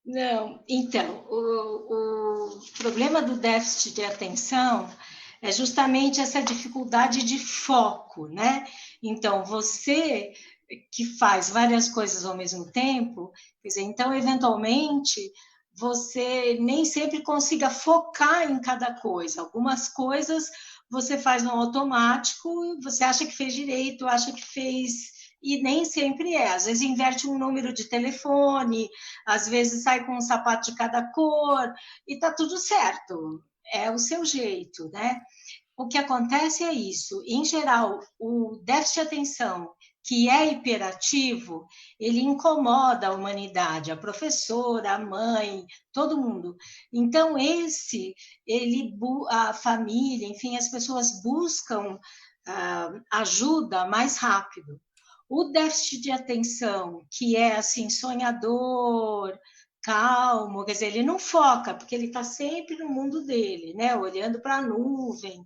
não. Então, o problema do déficit de atenção é justamente essa dificuldade de foco, né? Então, você que faz várias coisas ao mesmo tempo, quer dizer, então, eventualmente, você nem sempre consiga focar em cada coisa. Algumas coisas você faz no automático, você acha que fez direito, acha que fez e nem sempre é. Às vezes inverte um número de telefone, às vezes sai com um sapato de cada cor e tá tudo certo. É o seu jeito, né? O que acontece é isso. Em geral, o déficit de atenção que é hiperativo, ele incomoda a humanidade, a professora, a mãe, todo mundo. Então, a família, enfim, as pessoas buscam ajuda mais rápido. O déficit de atenção, que é assim, sonhador, calmo, quer dizer, ele não foca, porque ele está sempre no mundo dele, né? Olhando para a nuvem.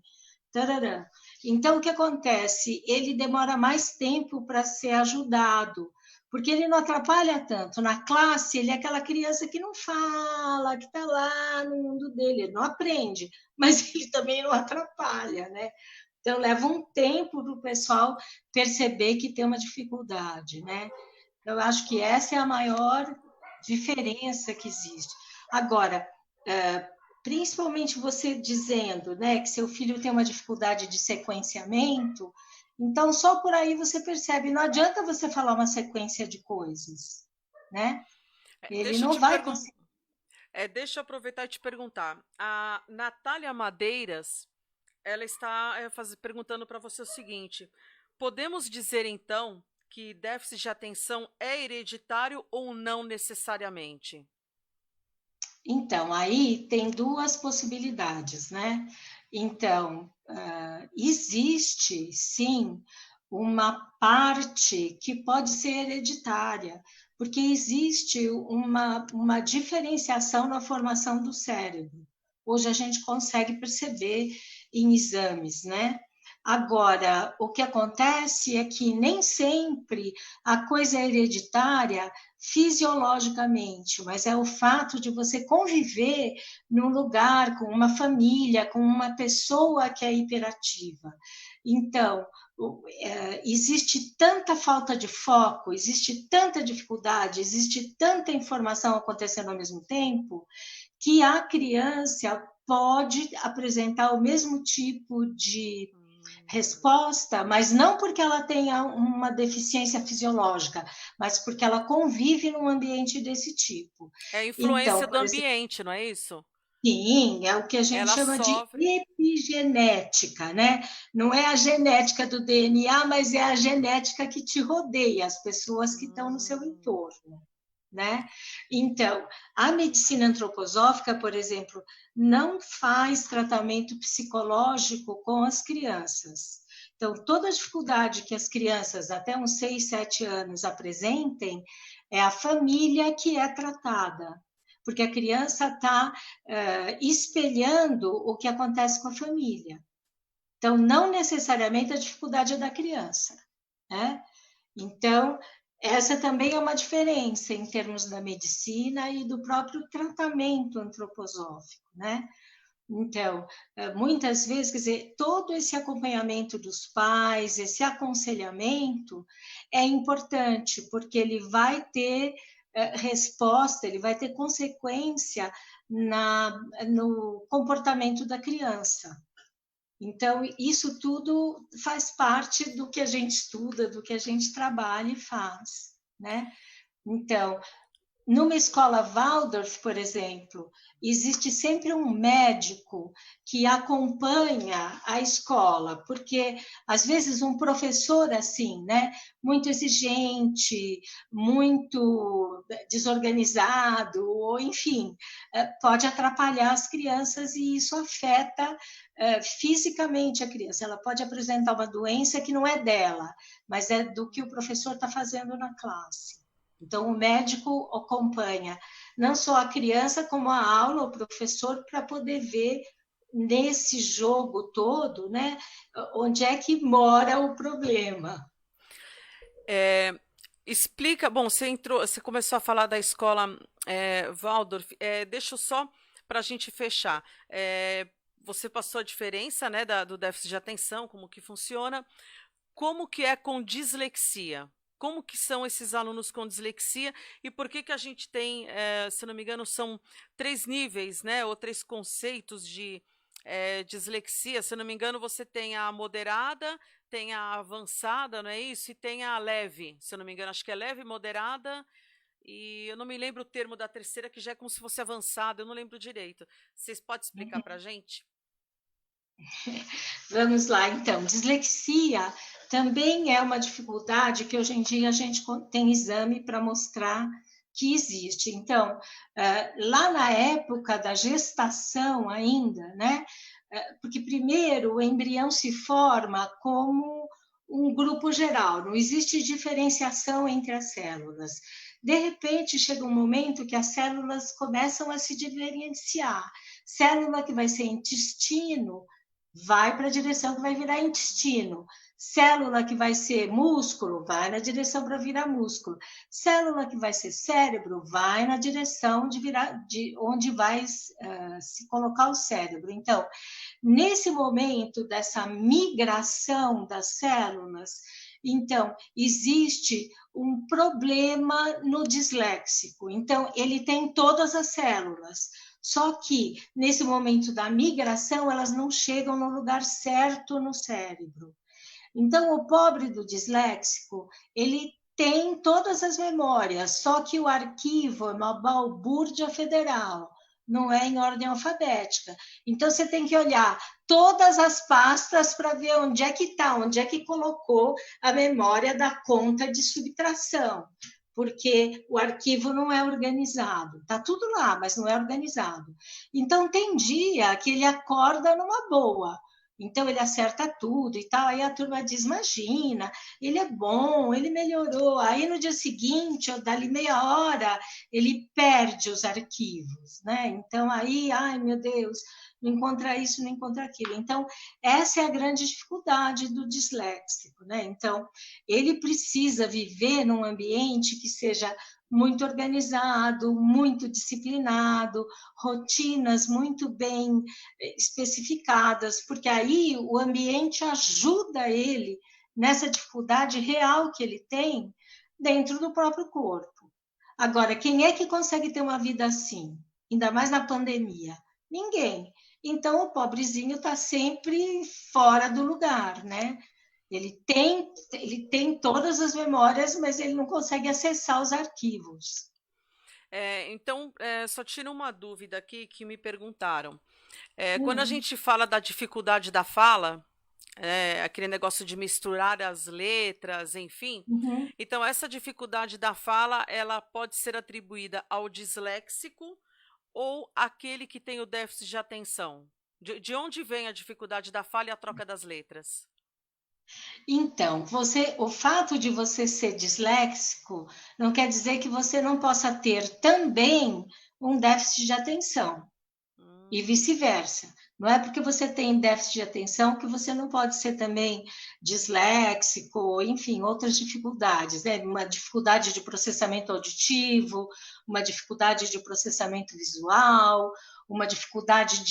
Tarará. Então, o que acontece? Ele demora mais tempo para ser ajudado, porque ele não atrapalha tanto. Na classe, ele é aquela criança que não fala, que está lá no mundo dele, ele não aprende, mas ele também não atrapalha, né? Então, leva um tempo para o pessoal perceber que tem uma dificuldade, né? Eu acho que essa é a maior diferença que existe. Agora, principalmente você dizendo, né, que seu filho tem uma dificuldade de sequenciamento, então só por aí você percebe, não adianta você falar uma sequência de coisas, né? Ele Deixa eu não te vai perguntar. conseguir. Deixa eu aproveitar e te perguntar. A Natália Madeiras, ela está perguntando para você o seguinte: podemos dizer então que déficit de atenção é hereditário ou não necessariamente? Então, aí tem duas possibilidades, né? Então, existe sim uma parte que pode ser hereditária, porque existe uma diferenciação na formação do cérebro. Hoje a gente consegue perceber em exames, né? Agora, o que acontece é que nem sempre a coisa é hereditária fisiologicamente, mas é o fato de você conviver num lugar com uma família, com uma pessoa que é hiperativa. Então, existe tanta falta de foco, existe tanta dificuldade, existe tanta informação acontecendo ao mesmo tempo, que a criança pode apresentar o mesmo tipo resposta, mas não porque ela tenha uma deficiência fisiológica, mas porque ela convive num ambiente desse tipo. É a Então, influência do por exemplo, ambiente, não é isso? sim, é o que a gente Ela chama de sofre. epigenética, né? Não é a genética do DNA, mas é a genética que te rodeia, as pessoas que estão no seu Hum, entorno, né? Então, a medicina antroposófica, por exemplo, não faz tratamento psicológico com as crianças. Então, toda a dificuldade que as crianças até uns 6, 7 anos apresentem é a família que é tratada, porque a criança está espelhando o que acontece com a família. Então, não necessariamente a dificuldade é da criança, né? Então, essa também é uma diferença em termos da medicina e do próprio tratamento antroposófico, né? Então, muitas vezes, quer dizer, todo esse acompanhamento dos pais, esse aconselhamento é importante, porque ele vai ter resposta, ele vai ter consequência no comportamento da criança. Então, isso tudo faz parte do que a gente estuda, do que a gente trabalha e faz, né? Então, numa escola Waldorf, por exemplo, existe sempre um médico que acompanha a escola, porque às vezes um professor assim, né, muito exigente, muito desorganizado, ou enfim, pode atrapalhar as crianças e isso afeta fisicamente a criança. Ela pode apresentar uma doença que não é dela, mas é do que o professor está fazendo na classe. Então, o médico acompanha não só a criança, como a aula, o professor, para poder ver nesse jogo todo, né, onde é que mora o problema. É, explica, bom, você começou a falar da escola Waldorf. Deixa eu só para a gente fechar. Você passou a diferença, né, do déficit de atenção, como que funciona. Como que é com dislexia? Como que são esses alunos com dislexia e por que que a gente tem, se não me engano, são 3 níveis, né, ou 3 conceitos de dislexia. Se não me engano, você tem a moderada, tem a avançada, não é isso? E tem a leve. Se eu não me engano, acho que é leve, moderada e eu não me lembro o termo da terceira, que já é como se fosse avançada, eu não lembro direito. Vocês podem explicar para a gente? Vamos lá, então. Dislexia também é uma dificuldade que hoje em dia a gente tem exame para mostrar que existe. Então, lá na época da gestação ainda, né? Porque primeiro o embrião se forma como um grupo geral, não existe diferenciação entre as células. De repente, chega um momento que as células começam a se diferenciar. Célula que vai ser intestino vai para a direção que vai virar intestino. Célula que vai ser músculo, vai na direção para virar músculo. Célula que vai ser cérebro, vai na direção de virar, de onde vai se colocar o cérebro. Então, nesse momento dessa migração das células, então, existe um problema no disléxico. Então, ele tem todas as células, só que nesse momento da migração, elas não chegam no lugar certo no cérebro. Então, o pobre do disléxico, ele tem todas as memórias, só que o arquivo é uma balbúrdia federal, não é em ordem alfabética. Então, você tem que olhar todas as pastas para ver onde é que está, onde é que colocou a memória da conta de subtração, porque o arquivo não é organizado. Está tudo lá, mas não é organizado. Então, tem dia que ele acorda numa boa, então ele acerta tudo e tal. Aí a turma diz: imagina, ele é bom, ele melhorou. Aí no dia seguinte, ou dali meia hora, ele perde os arquivos, né? Então aí, ai meu Deus, não encontra isso, não encontra aquilo. Então, essa é a grande dificuldade do disléxico, né? Então, ele precisa viver num ambiente que seja muito organizado, muito disciplinado, rotinas muito bem especificadas, porque aí o ambiente ajuda ele nessa dificuldade real que ele tem dentro do próprio corpo. Agora, quem é que consegue ter uma vida assim? Ainda mais na pandemia? Ninguém. então o pobrezinho está sempre fora do lugar, né? Ele tem todas as memórias, mas ele não consegue acessar os arquivos. Então, só tira uma dúvida aqui que me perguntaram. Quando a Hum, gente fala da dificuldade da fala, aquele negócio de misturar as letras, enfim. uhum. Então, essa dificuldade da fala, ela pode ser atribuída ao disléxico ou àquele que tem o déficit de atenção? De onde vem a dificuldade da fala e a troca das letras? Então, o fato de você ser disléxico não quer dizer que você não possa ter também um déficit de atenção. E Hum, vice-versa. Não é porque você tem déficit de atenção que você não pode ser também disléxico, enfim, outras dificuldades, né? Uma dificuldade de processamento auditivo, uma dificuldade de processamento visual, uma dificuldade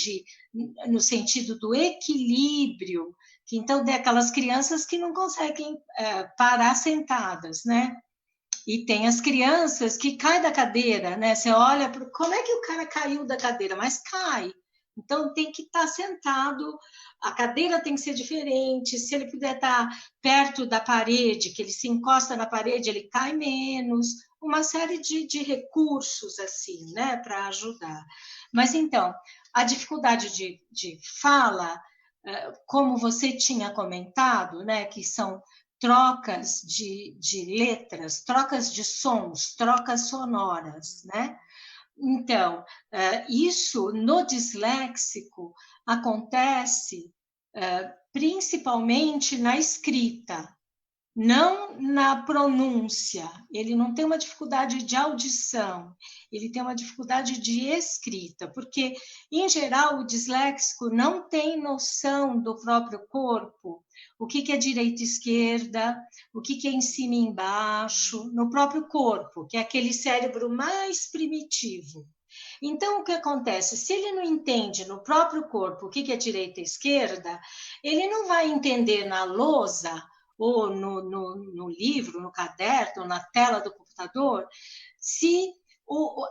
no sentido do equilíbrio, que então tem aquelas crianças que não conseguem parar sentadas, né? E tem as crianças que caem da cadeira, né? Você olha, como é que o cara caiu da cadeira? Mas cai. Então tem que estar sentado, a cadeira tem que ser diferente. Se ele puder estar perto da parede, que ele se encosta na parede, ele cai menos. Uma série de recursos assim, né, para ajudar. Mas então, a dificuldade de fala, como você tinha comentado, né, que são trocas de letras, trocas de sons, trocas sonoras, né? Então, isso no disléxico acontece principalmente na escrita, não na pronúncia. Ele não tem uma dificuldade de audição, ele tem uma dificuldade de escrita, porque, em geral, o disléxico não tem noção do próprio corpo, o que é direita e esquerda, o que é em cima e embaixo, no próprio corpo, que é aquele cérebro mais primitivo. Então, o que acontece? Se ele não entende no próprio corpo o que é direita e esquerda, ele não vai entender na lousa ou no livro, no caderno, na tela do computador, se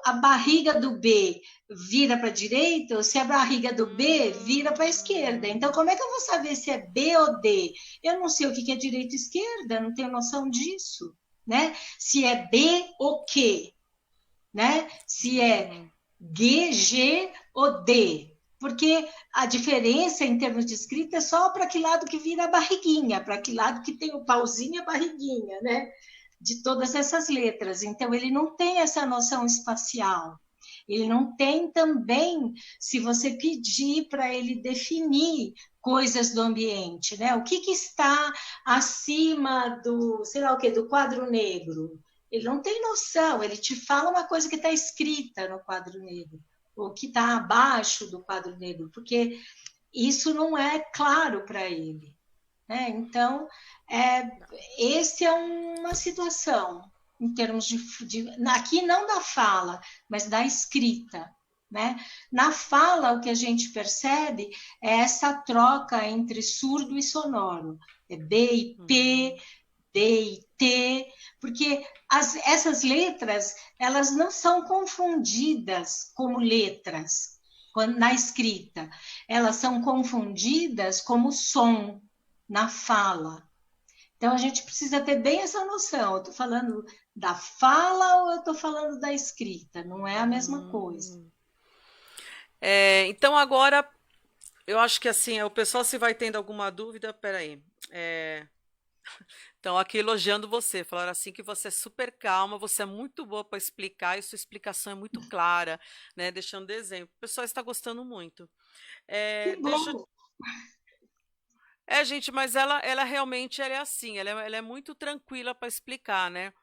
a barriga do B vira para a direita ou se a barriga do B vira para a esquerda. Então, como é que eu vou saber se é B ou D? Eu não sei o que é direita e esquerda, não tenho noção disso. Né? Se é B ou Q, né? Se é uhum. G, G ou D. Porque a diferença em termos de escrita é só para que lado que vira a barriguinha, para que lado que tem o pauzinho e a barriguinha, né? De todas essas letras. Então, ele não tem essa noção espacial. Ele não tem também, se você pedir para ele definir coisas do ambiente, né? O que está acima do, sei lá o quê, do quadro negro? Ele não tem noção, ele te fala uma coisa que está escrita no quadro negro, ou que está abaixo do quadro negro, porque isso não é claro para ele. Né? Então, é, esse é uma situação em termos aqui não da fala, mas da escrita. Né? Na fala, o que a gente percebe é essa troca entre surdo e sonoro. É B e P, Uhum. D e T, porque essas letras elas não são confundidas como letras na escrita, elas são confundidas como som na fala. Então a gente precisa ter bem essa noção. Eu estou falando da fala ou eu estou falando da escrita? Não é a mesma coisa. Hum. Então agora eu acho que assim, o pessoal se vai tendo alguma dúvida, peraí. Então, aqui elogiando você, falaram assim que você é super calma, você é muito boa para explicar e sua explicação é muito clara, né? Deixando de exemplo. O pessoal está gostando muito. Que Deixa. bom! Gente, mas ela realmente ela é assim, ela é muito tranquila para explicar, né?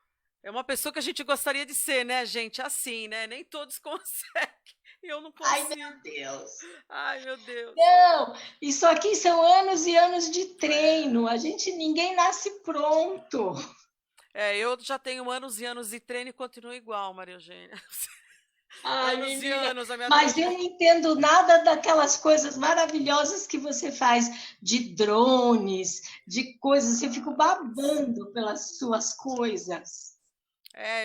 É uma pessoa que a gente gostaria de ser, né, gente? Assim, né? Nem todos conseguem. Eu não Ai, meu consigo. Deus! Ai, meu Deus. Não, isso aqui são anos e anos de treino. É. A gente ninguém nasce pronto. Eu já tenho anos e anos de treino e continuo igual, Maria Eugênia. Ai, Anos e menina, anos, a minha mas eu não entendo nada daquelas coisas maravilhosas que você faz de drones, de coisas. Eu fico babando pelas suas coisas.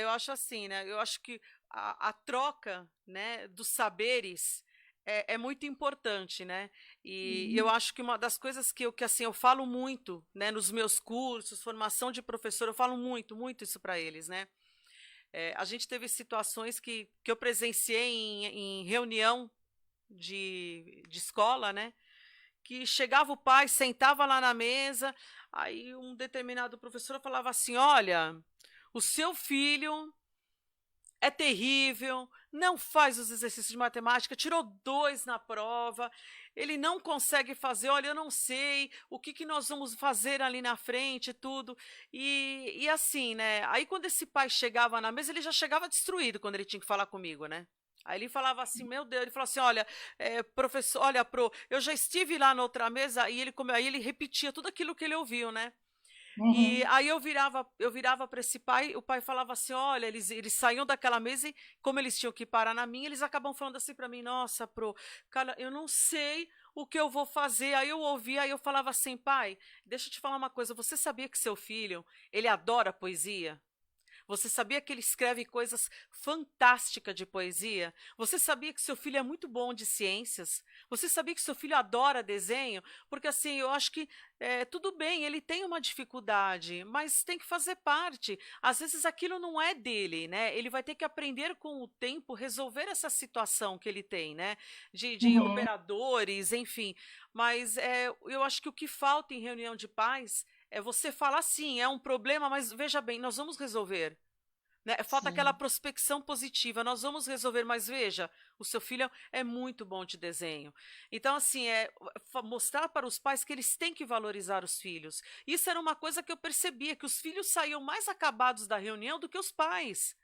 eu acho assim, né? Eu acho que a troca, né, dos saberes É muito importante, né. E eu Uhum, acho que uma das coisas que, assim, eu falo muito, né, nos meus cursos, formação de professor, eu falo muito, muito isso para eles, né. A gente teve situações que eu presenciei em reunião de escola, né, que chegava o pai, sentava lá na mesa, aí um determinado professor falava assim: "Olha, o seu filho é terrível, não faz os exercícios de matemática, tirou 2 na prova, ele não consegue fazer, olha, eu não sei o que que nós vamos fazer ali na frente e tudo". E assim, né, aí quando esse pai chegava na mesa, ele já chegava destruído quando ele tinha que falar comigo, né. Aí ele falava assim: "Meu Deus", ele falou assim: "Olha, professor, olha, pro, eu já estive lá na outra mesa", e aí ele repetia tudo aquilo que ele ouviu, né. E uhum. aí eu virava para esse pai, o pai falava assim: "Olha", eles saíam daquela mesa e, como eles tinham que parar na minha, eles acabam falando assim para mim: "Nossa, pro, cara, eu não sei o que eu vou fazer". Aí eu ouvia, aí eu falava assim: "Pai, deixa eu te falar uma coisa, você sabia que seu filho, ele adora poesia? Você sabia que ele escreve coisas fantásticas de poesia? Você sabia que seu filho é muito bom de ciências? Você sabia que seu filho adora desenho?" Porque assim, eu acho que tudo bem, ele tem uma dificuldade, mas tem que fazer parte. Às vezes aquilo não é dele, né? Ele vai ter que aprender com o tempo resolver essa situação que ele tem, né? De Uhum, operadores, enfim. Mas eu acho que o que falta em reunião de pais é você falar sim, é um problema, mas veja bem, nós vamos resolver. Né? Falta aquela sim. prospecção positiva, nós vamos resolver, mas veja, o seu filho é muito bom de desenho. Então, assim, mostrar para os pais que eles têm que valorizar os filhos. Isso era uma coisa que eu percebia, que os filhos saíam mais acabados da reunião do que os pais.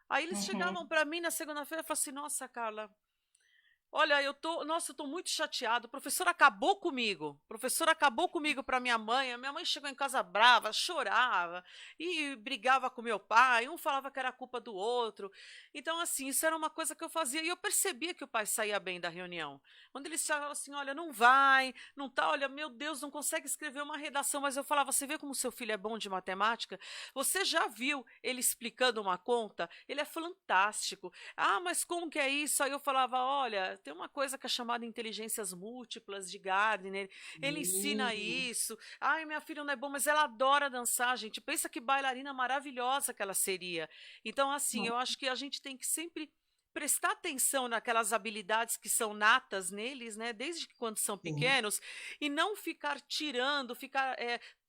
Aí eles chegavam Uhum. para mim na segunda-feira e falavam assim: "Nossa, Carla, olha, nossa, eu tô muito chateado. O professor acabou comigo. O professor acabou comigo para minha mãe. A minha mãe chegou em casa brava, chorava e brigava com meu pai. Um falava que era culpa do outro. Então, assim, isso era uma coisa que eu fazia e eu percebia que o pai saía bem da reunião. Quando eles falavam assim: "Olha, não vai, não tá, olha, meu Deus, não consegue escrever uma redação", mas eu falava: "Você vê como seu filho é bom de matemática? Você já viu ele explicando uma conta? Ele é fantástico. Ah, mas como que é isso?" Aí eu falava: "Olha, tem uma coisa que é chamada inteligências múltiplas de Gardner, ele ensina Sim, isso. Ai, minha filha não é bom, mas ela adora dançar, gente. Pensa que bailarina maravilhosa que ela seria". Então, assim, eu acho que a gente tem que sempre prestar atenção naquelas habilidades que são natas neles, né, desde que quando são sim, pequenos, e não ficar tirando, ficar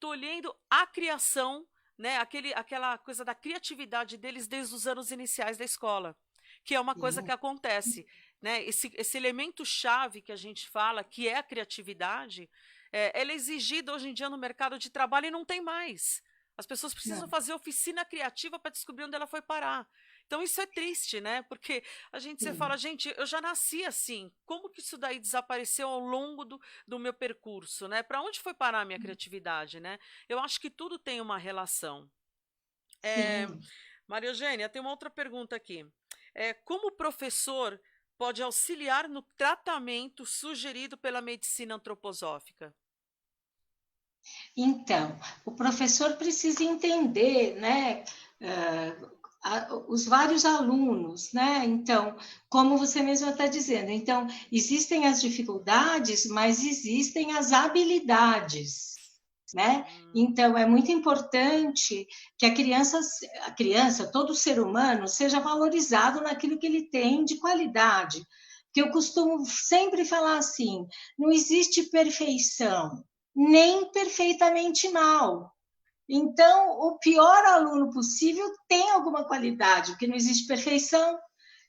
tolhendo a criação, né, aquela coisa da criatividade deles desde os anos iniciais da escola, que é uma coisa que sim. acontece, né? Esse elemento chave que a gente fala, que é a criatividade, ela é exigida hoje em dia no mercado de trabalho e não tem mais. As pessoas precisam Não, fazer oficina criativa para descobrir onde ela foi parar. Então isso é triste, né? Porque você fala: sim. "Gente, eu já nasci assim. Como que isso daí desapareceu ao longo do meu percurso, né? Para onde foi parar a minha criatividade, né?" Eu acho que tudo tem uma relação. Eh, Sim. Maria Eugênia, tem uma outra pergunta aqui. Como o professor pode auxiliar no tratamento sugerido pela medicina antroposófica? Então, o professor precisa entender, né, os vários alunos, né? Então, como você mesma está dizendo, então existem as dificuldades, mas existem as habilidades, né? Hum, Então, é muito importante que a criança, todo ser humano, seja valorizado naquilo que ele tem de qualidade. Que eu costumo sempre falar assim: não existe perfeição, nem perfeitamente mal. Então, o pior aluno possível tem alguma qualidade, porque não existe perfeição.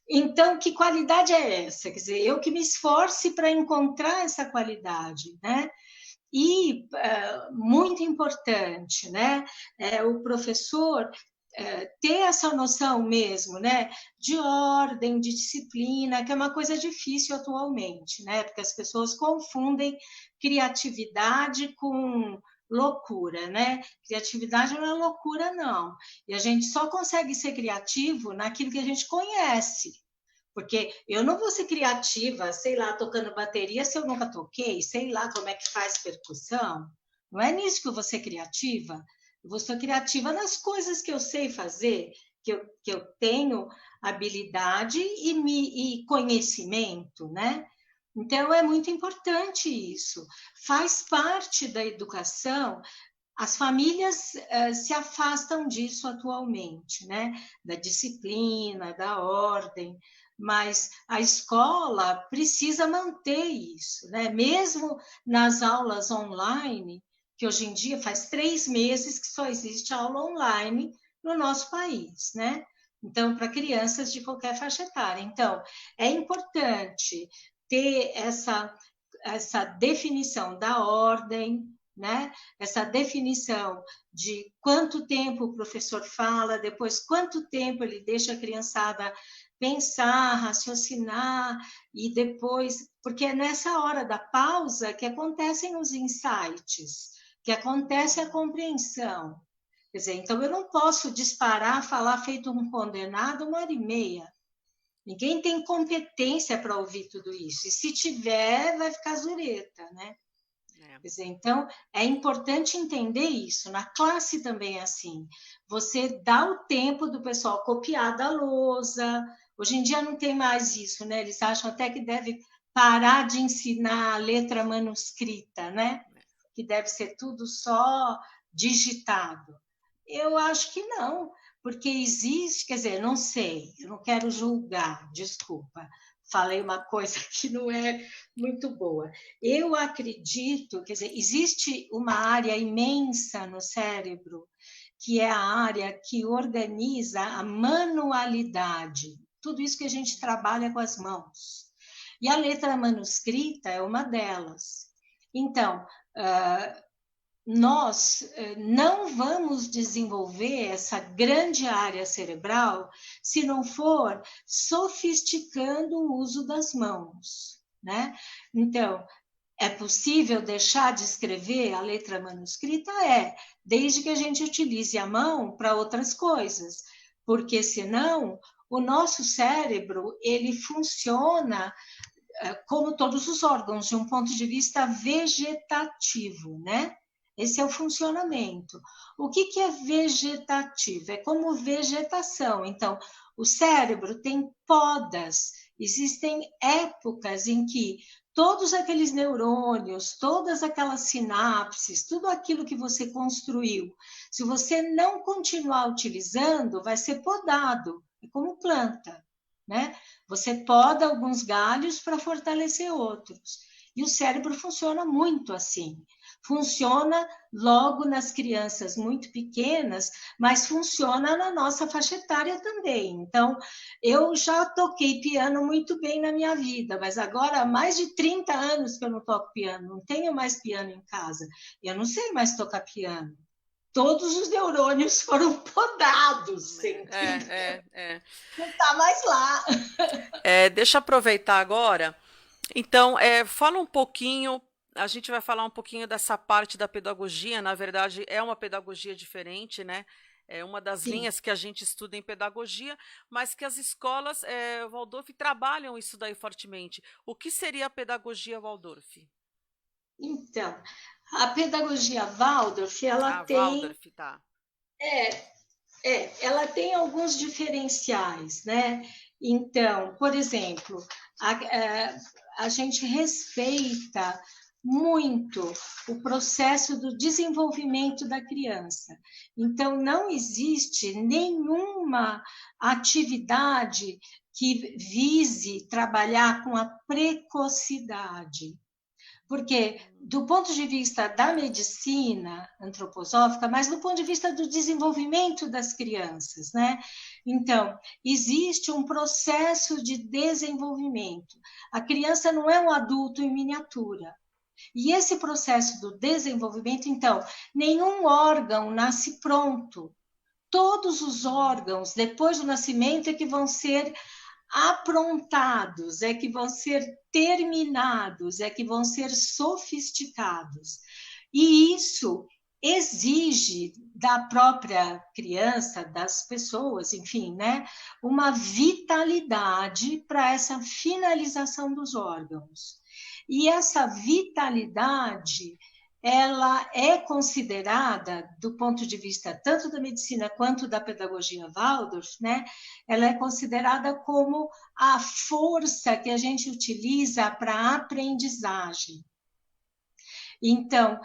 Então, que qualidade é essa? Quer dizer, eu que me esforce para encontrar essa qualidade, né? E muito importante, né? O professor ter essa noção mesmo, né? De ordem, de disciplina, que é uma coisa difícil atualmente, né? Porque as pessoas confundem criatividade com loucura, né? Criatividade não é loucura, não. E a gente só consegue ser criativo naquilo que a gente conhece. Porque eu não vou ser criativa, sei lá, tocando bateria se eu nunca toquei, sei lá como é que faz percussão. Não é nisso que eu vou ser criativa. Eu vou ser criativa nas coisas que eu sei fazer, que eu tenho habilidade e conhecimento, né? Então, é muito importante isso. Faz parte da educação. As famílias se afastam disso atualmente, né? Da disciplina, da ordem, mas a escola precisa manter isso, né? Mesmo nas aulas online, que hoje em dia faz 3 meses que só existe aula online no nosso país, né? Então, para crianças de qualquer faixa etária. Então, é importante ter essa definição da ordem, né? Essa definição de quanto tempo o professor fala, depois quanto tempo ele deixa a criançada pensar, raciocinar, e depois, porque é nessa hora da pausa que acontecem os insights, que acontece a compreensão. Quer dizer, então eu não posso disparar, falar feito um condenado 1h30. Ninguém tem competência para ouvir tudo isso. E se tiver, vai ficar zureta, né? Quer dizer, então, é importante entender isso. Na classe também é assim. Você dá o tempo do pessoal copiar da lousa. Hoje em dia não tem mais isso, né? Eles acham até que deve parar de ensinar a letra manuscrita, né? Que deve ser tudo só digitado. Eu acho que não, porque existe, quer dizer, não sei, eu não quero julgar, desculpa, falei uma coisa que não é muito boa. Eu acredito, quer dizer, existe uma área imensa no cérebro, que é a área que organiza a manualidade, tudo isso que a gente trabalha com as mãos. E a letra manuscrita é uma delas. Então, nós não vamos desenvolver essa grande área cerebral se não for sofisticando o uso das mãos, né? Então, é possível deixar de escrever a letra manuscrita? Desde que a gente utilize a mão para outras coisas, porque senão o nosso cérebro ele funciona como todos os órgãos, de um ponto de vista vegetativo, né? Esse é o funcionamento. O que é vegetativo? É como vegetação. Então, o cérebro tem podas. Existem épocas em que todos aqueles neurônios, todas aquelas sinapses, tudo aquilo que você construiu, se você não continuar utilizando, vai ser podado, é como planta, né? Você poda alguns galhos para fortalecer outros. E o cérebro funciona muito assim. Funciona logo nas crianças muito pequenas, mas funciona na nossa faixa etária também. Então, eu já toquei piano muito bem na minha vida, mas agora há mais de 30 anos que eu não toco piano, não tenho mais piano em casa. Eu não sei mais tocar piano. Todos os neurônios foram podados, você entendeu? Não está mais lá. Deixa eu aproveitar agora. Então, fala um pouquinho. A gente vai falar um pouquinho dessa parte da pedagogia. Na verdade, é uma pedagogia diferente, né? É uma das Sim. linhas que a gente estuda em pedagogia, mas que as escolas Waldorf trabalham isso daí fortemente. O que seria a pedagogia Waldorf? Então, a pedagogia Waldorf, ela tem, Waldorf, tá. ela tem alguns diferenciais, né? Então, por exemplo, a gente respeita muito o processo do desenvolvimento da criança. Então, não existe nenhuma atividade que vise trabalhar com a precocidade. Porque, do ponto de vista da medicina antroposófica, mas do ponto de vista do desenvolvimento das crianças, né? Então, existe um processo de desenvolvimento. A criança não é um adulto em miniatura. E esse processo do desenvolvimento, então, nenhum órgão nasce pronto. Todos os órgãos, depois do nascimento, é que vão ser aprontados, é que vão ser terminados, é que vão ser sofisticados. E isso exige da própria criança, das pessoas, enfim, né, uma vitalidade para essa finalização dos órgãos. E essa vitalidade ela é considerada, do ponto de vista tanto da medicina quanto da pedagogia Waldorf, né? Ela é considerada como a força que a gente utiliza para a aprendizagem. Então,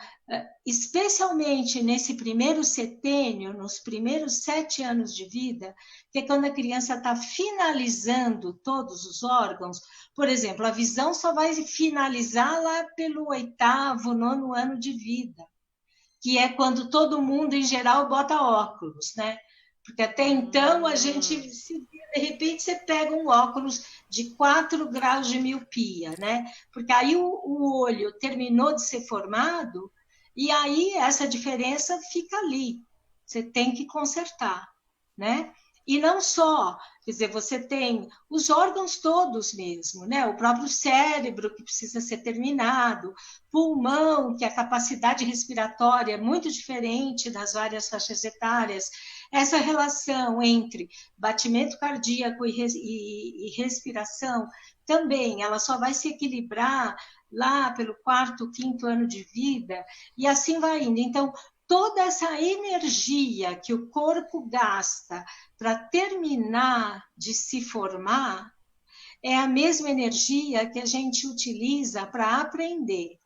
especialmente nesse primeiro setênio, nos primeiros 7 anos de vida, que é quando a criança está finalizando todos os órgãos, por exemplo, a visão só vai finalizar lá pelo 8º, 9º ano de vida, que é quando todo mundo, em geral, bota óculos, né? Porque até então a gente, de repente, você pega um óculos de 4 graus de miopia, né? Porque aí o olho terminou de ser formado e aí essa diferença fica ali. Você tem que consertar, né? E não só, quer dizer, você tem os órgãos todos mesmo, né? O próprio cérebro que precisa ser terminado, pulmão, que a capacidade respiratória é muito diferente das várias faixas etárias, essa relação entre batimento cardíaco e respiração também, ela só vai se equilibrar lá pelo 4º, 5º ano de vida, e assim vai indo. Então, toda essa energia que o corpo gasta para terminar de se formar é a mesma energia que a gente utiliza para aprender.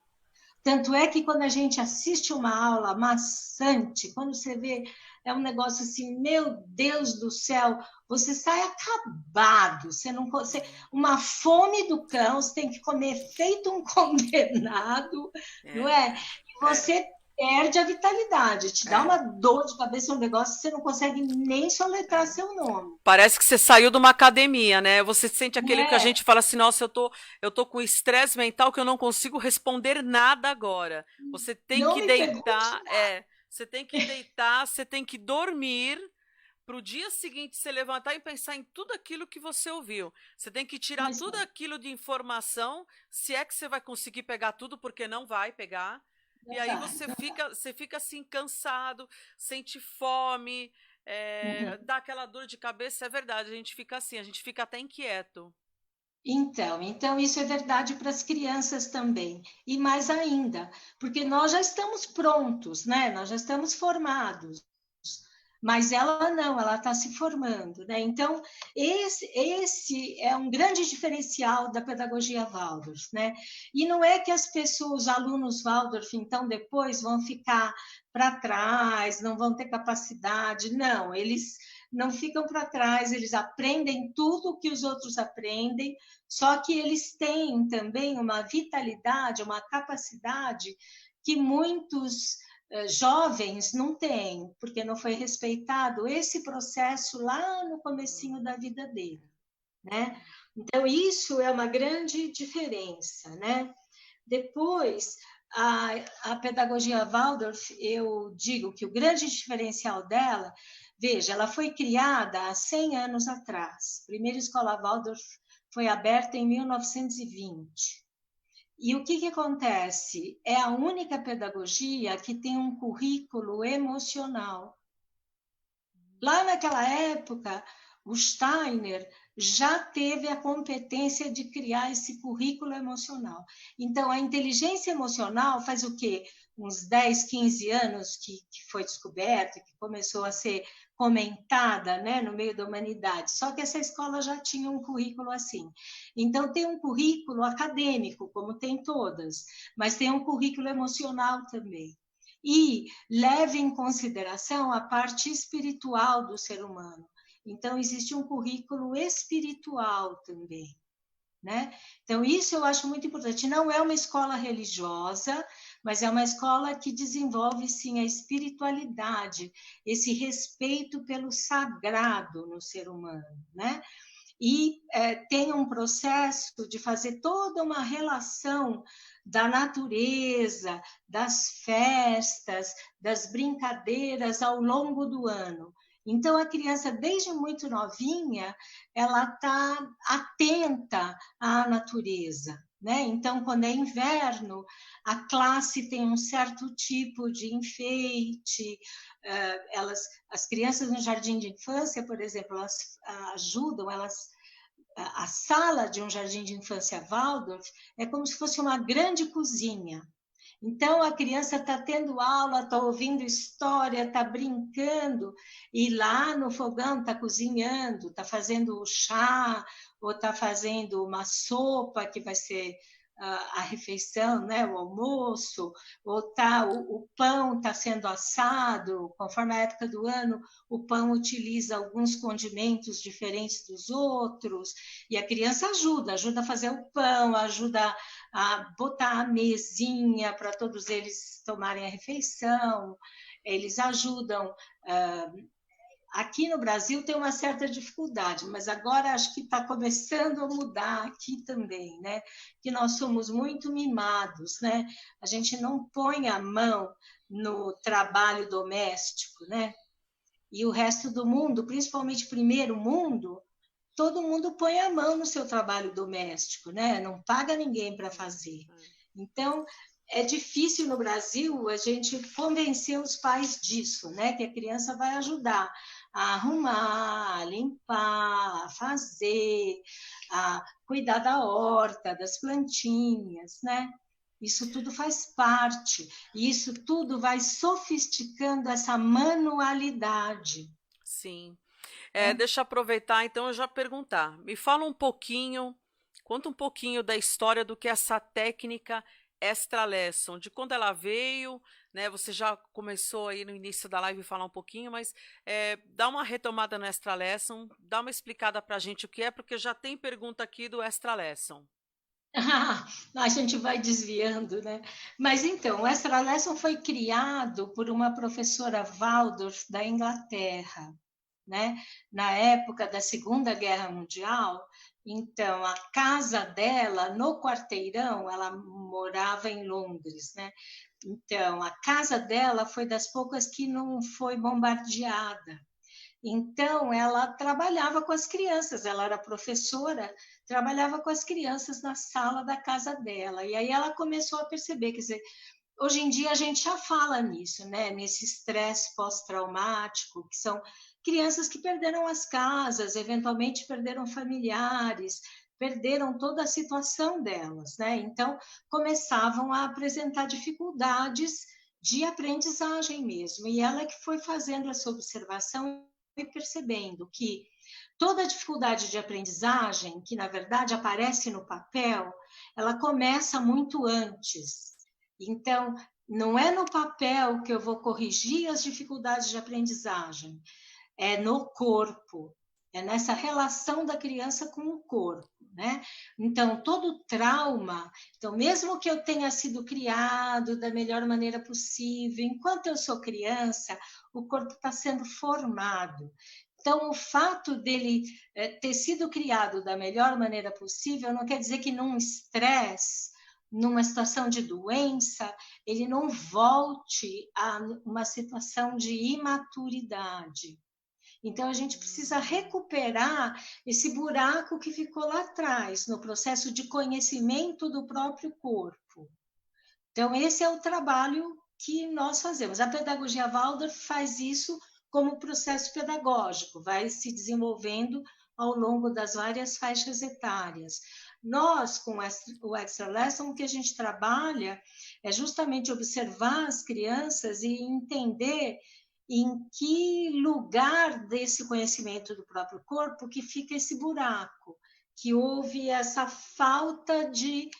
Tanto é que quando a gente assiste uma aula maçante, quando você vê, é um negócio assim, meu Deus do céu, você sai acabado, você não consegue, uma fome do cão, você tem que comer feito um condenado, não é? E você perde a vitalidade, te dá uma dor de cabeça, um negócio que você não consegue nem soletrar seu nome. Parece que você saiu de uma academia, né? Você sente aquele que a gente fala assim, nossa, eu tô com estresse mental que eu não consigo responder nada agora. Você tem Não que me pergunte deitar, nada. você tem que deitar, você tem que dormir para o dia seguinte você levantar e pensar em tudo aquilo que você ouviu. Você tem que tirar Mas, tudo aquilo de informação, se é que você vai conseguir pegar tudo, porque não vai pegar. E não aí vai. você fica assim cansado, sente fome, Uhum. dá aquela dor de cabeça, é verdade, a gente fica assim, a gente fica até inquieto. Então isso é verdade para as crianças também. E mais ainda, porque nós já estamos prontos, né? Nós já estamos formados. Mas ela não, ela está se formando, né? Então, esse é um grande diferencial da pedagogia Waldorf, né? E não é que as pessoas, os alunos Waldorf, então, depois vão ficar para trás, não vão ter capacidade, não, eles não ficam para trás, eles aprendem tudo que os outros aprendem, só que eles têm também uma vitalidade, uma capacidade que muitos jovens não têm, porque não foi respeitado esse processo lá no comecinho da vida dele, né? Então, isso é uma grande diferença, né? Depois, a pedagogia Waldorf, eu digo que o grande diferencial dela, veja, ela foi criada há 100 anos atrás. A primeira escola Waldorf foi aberta em 1920. E o que acontece? É a única pedagogia que tem um currículo emocional. Lá naquela época, o Steiner já teve a competência de criar esse currículo emocional. Então, a inteligência emocional faz o quê? Uns 10, 15 anos que foi descoberta, que começou a ser comentada, né, no meio da humanidade. Só que essa escola já tinha um currículo assim. Então, tem um currículo acadêmico, como tem todas, mas tem um currículo emocional também. E leve em consideração a parte espiritual do ser humano. Então, existe um currículo espiritual também, né? Então, isso eu acho muito importante. Não é uma escola religiosa, mas é uma escola que desenvolve, sim, a espiritualidade, esse respeito pelo sagrado no ser humano, né? E tem um processo de fazer toda uma relação da natureza, das festas, das brincadeiras ao longo do ano. Então, a criança, desde muito novinha, ela está atenta à natureza. Né? Então, quando é inverno, a classe tem um certo tipo de enfeite, as crianças no jardim de infância, por exemplo, elas ajudam, a sala de um jardim de infância Waldorf é como se fosse uma grande cozinha. Então, a criança está tendo aula, está ouvindo história, está brincando, e lá no fogão está cozinhando, está fazendo o chá, ou está fazendo uma sopa que vai ser a refeição, né, o almoço, ou o pão está sendo assado, conforme a época do ano, o pão utiliza alguns condimentos diferentes dos outros, e a criança ajuda a fazer o pão, ajuda a botar a mesinha para todos eles tomarem a refeição, eles ajudam. Aqui no Brasil tem uma certa dificuldade, mas agora acho que está começando a mudar aqui também, né? Que nós somos muito mimados, né? A gente não põe a mão no trabalho doméstico, né? E o resto do mundo, principalmente o primeiro mundo, todo mundo põe a mão no seu trabalho doméstico, né? Não paga ninguém para fazer. Então, é difícil no Brasil a gente convencer os pais disso, né? Que a criança vai ajudar a arrumar, a limpar, a fazer, a cuidar da horta, das plantinhas, né? Isso tudo faz parte, e isso tudo vai sofisticando essa manualidade. Sim. Né? Deixa eu aproveitar, então, eu já perguntar. Me fala um pouquinho, conta um pouquinho da história do que é essa técnica extra lesson, de quando ela veio, né? Você já começou aí no início da live a falar um pouquinho, mas dá uma retomada no extra lesson, dá uma explicada para a gente o que é, porque já tem pergunta aqui do extra lesson. A gente vai desviando, né? Mas então, o Extra Lesson foi criado por uma professora Waldorf da Inglaterra, né? Na época da Segunda Guerra Mundial. Então, a casa dela, no quarteirão, ela morava em Londres, né? Então, a casa dela foi das poucas que não foi bombardeada. Então, ela trabalhava com as crianças, ela era professora, trabalhava com as crianças na sala da casa dela. E aí ela começou a perceber, quer dizer, hoje em dia a gente já fala nisso, né? Nesse estresse pós-traumático, que são crianças que perderam as casas, eventualmente perderam familiares, perderam toda a situação delas, né? Então, começavam a apresentar dificuldades de aprendizagem mesmo. E ela que foi fazendo essa observação e percebendo que toda a dificuldade de aprendizagem, que na verdade aparece no papel, ela começa muito antes. Então, não é no papel que eu vou corrigir as dificuldades de aprendizagem, é no corpo, é nessa relação da criança com o corpo, né? Então, todo trauma, então, mesmo que eu tenha sido criado da melhor maneira possível, enquanto eu sou criança, o corpo está sendo formado. Então, o fato dele ter sido criado da melhor maneira possível não quer dizer que num estresse, numa situação de doença, ele não volte a uma situação de imaturidade. Então, a gente precisa recuperar esse buraco que ficou lá atrás, no processo de conhecimento do próprio corpo. Então, esse é o trabalho que nós fazemos. A pedagogia Waldorf faz isso como processo pedagógico, vai se desenvolvendo ao longo das várias faixas etárias. Nós, com o Extra Lesson, o que a gente trabalha é justamente observar as crianças e entender em que lugar desse conhecimento do próprio corpo que fica esse buraco, que houve essa falta de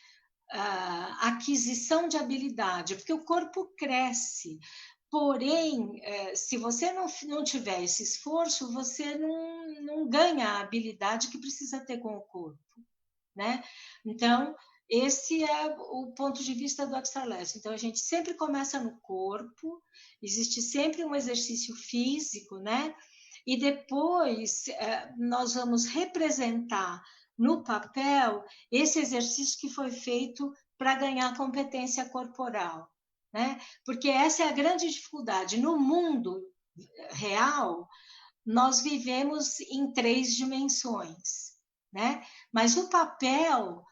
aquisição de habilidade, porque o corpo cresce. Porém, se você não tiver esse esforço, você não ganha a habilidade que precisa ter com o corpo, né? Então, esse é o ponto de vista do Extra Lesson. Então, a gente sempre começa no corpo, existe sempre um exercício físico, né? E depois nós vamos representar no papel esse exercício que foi feito para ganhar competência corporal, né? Porque essa é a grande dificuldade. No mundo real, nós vivemos em 3 dimensões, né? Mas o papel,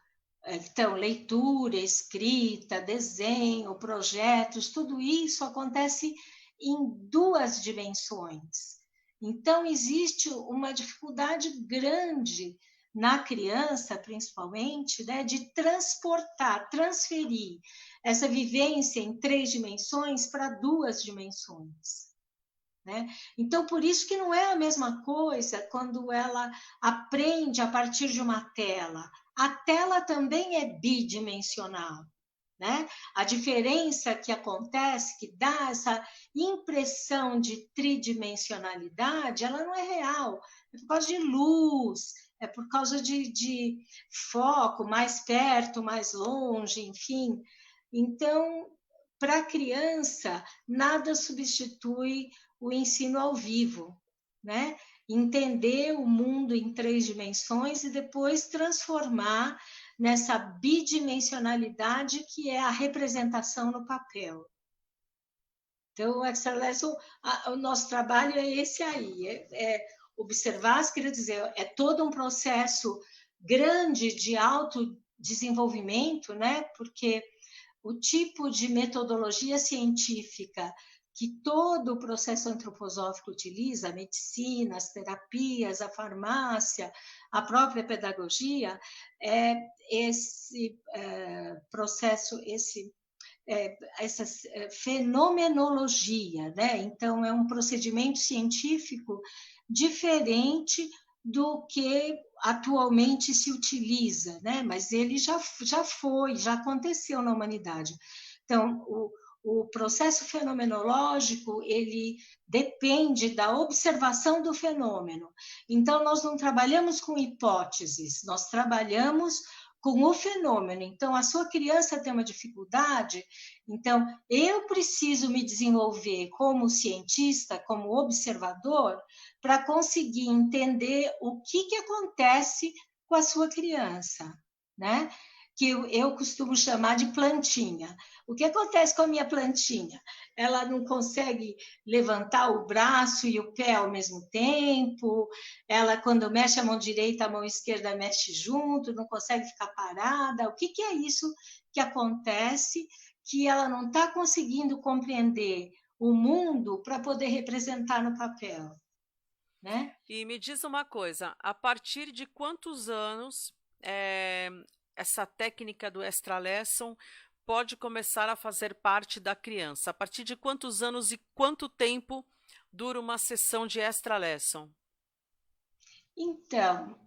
então, leitura, escrita, desenho, projetos, tudo isso acontece em 2 dimensões. Então, existe uma dificuldade grande na criança, principalmente, né, de transportar, transferir essa vivência em 3 dimensões para 2 dimensões. Né? Então, por isso que não é a mesma coisa quando ela aprende a partir de uma tela. A tela também é bidimensional. Né? A diferença que acontece, que dá essa impressão de tridimensionalidade, ela não é real. É por causa de luz, é por causa de foco, mais perto, mais longe, enfim. Então, para a criança, nada substitui o ensino ao vivo, né? Entender o mundo em 3 dimensões e depois transformar nessa bidimensionalidade que é a representação no papel. Então, o Extra Lesson, o nosso trabalho é esse aí, observar, quer dizer, é todo um processo grande de autodesenvolvimento, né? Porque o tipo de metodologia científica que todo o processo antroposófico utiliza, a medicina, as terapias, a farmácia, a própria pedagogia, esse processo, essa fenomenologia, né? Então, é um procedimento científico diferente do que atualmente se utiliza, né? Mas ele já aconteceu na humanidade. Então, o processo fenomenológico, ele depende da observação do fenômeno. Então, nós não trabalhamos com hipóteses, nós trabalhamos com o fenômeno. Então, a sua criança tem uma dificuldade, então, eu preciso me desenvolver como cientista, como observador, para conseguir entender o que acontece com a sua criança, né? Que eu costumo chamar de plantinha. O que acontece com a minha plantinha? Ela não consegue levantar o braço e o pé ao mesmo tempo, ela, quando mexe a mão direita, a mão esquerda mexe junto, não consegue ficar parada. O que é isso que acontece que ela não está conseguindo compreender o mundo para poder representar no papel? Né? E me diz uma coisa, a partir de quantos anos essa técnica do Extra Lesson pode começar a fazer parte da criança? A partir de quantos anos e quanto tempo dura uma sessão de Extra Lesson? Então,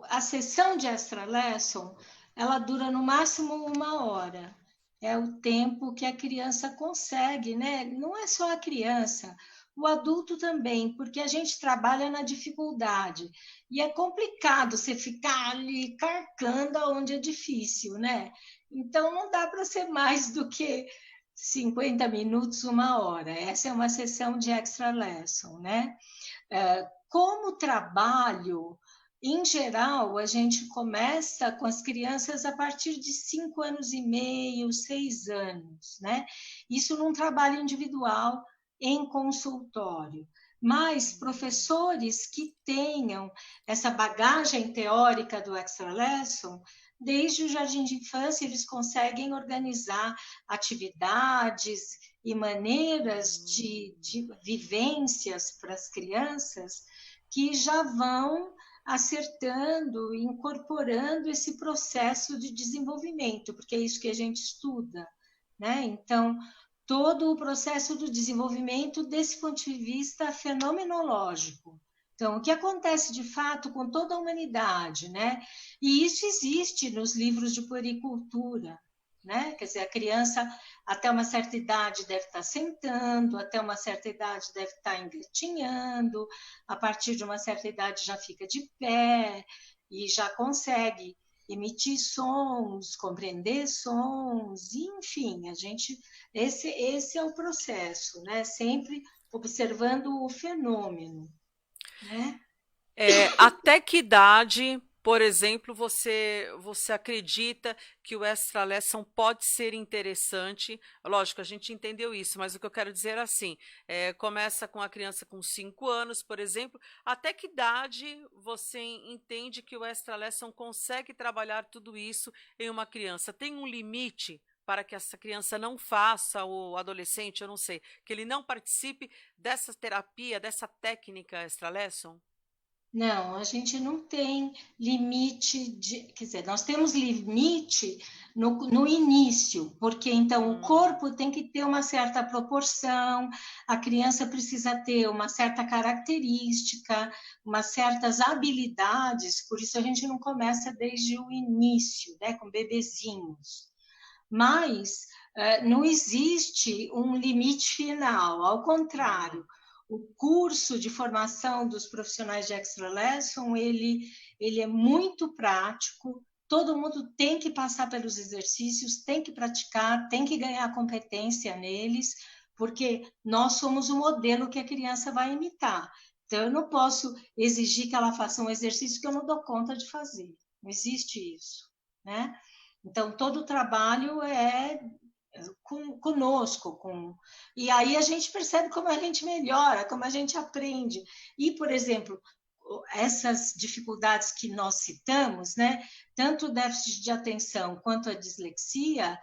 a sessão de Extra Lesson, ela dura no máximo 1 hora. É o tempo que a criança consegue, né? Não é só a criança, o adulto também, porque a gente trabalha na dificuldade. E é complicado você ficar ali carcando onde é difícil, né? Então, não dá para ser mais do que 50 minutos, 1 hora. Essa é uma sessão de Extra Lesson, né? Como trabalho, em geral, a gente começa com as crianças a partir de 5 anos e meio, 6 anos, né? Isso num trabalho individual, em consultório. Mas professores que tenham essa bagagem teórica do Extra Lesson, desde o jardim de infância, eles conseguem organizar atividades e maneiras de vivências para as crianças que já vão acertando, incorporando esse processo de desenvolvimento, porque é isso que a gente estuda, né? Então, todo o processo do desenvolvimento desse ponto de vista fenomenológico. Então, o que acontece de fato com toda a humanidade, né? E isso existe nos livros de puericultura, né? Quer dizer, a criança até uma certa idade deve estar sentando, até uma certa idade deve estar engatinhando, a partir de uma certa idade já fica de pé e já consegue emitir sons, compreender sons, enfim, esse é o processo, né? Sempre observando o fenômeno, né? Até que idade, por exemplo, você acredita que o Extra Lesson pode ser interessante? Lógico, a gente entendeu isso, mas o que eu quero dizer é assim, começa com a criança com 5 anos, por exemplo, até que idade você entende que o Extra Lesson consegue trabalhar tudo isso em uma criança? Tem um limite para que essa criança não faça, ou adolescente, eu não sei, que ele não participe dessa terapia, dessa técnica Extra Lesson? Não, a gente não tem limite quer dizer, nós temos limite no início, porque então o Hum, corpo tem que ter uma certa proporção, a criança precisa ter uma certa característica, umas certas habilidades, por isso a gente não começa desde o início, né, com bebezinhos. Mas não existe um limite final, ao contrário, hum. o curso de formação dos profissionais de Extra Lesson, ele é muito prático, todo mundo tem que passar pelos exercícios, tem que praticar, tem que ganhar competência neles, porque nós somos o modelo que a criança vai imitar. Então, eu não posso exigir que ela faça um exercício que eu não dou conta de fazer. Não existe isso, né? Então, todo o trabalho é conosco, e aí a gente percebe como a gente melhora, como a gente aprende. E, por exemplo, essas dificuldades que nós citamos, né, tanto o déficit de atenção quanto a dislexia,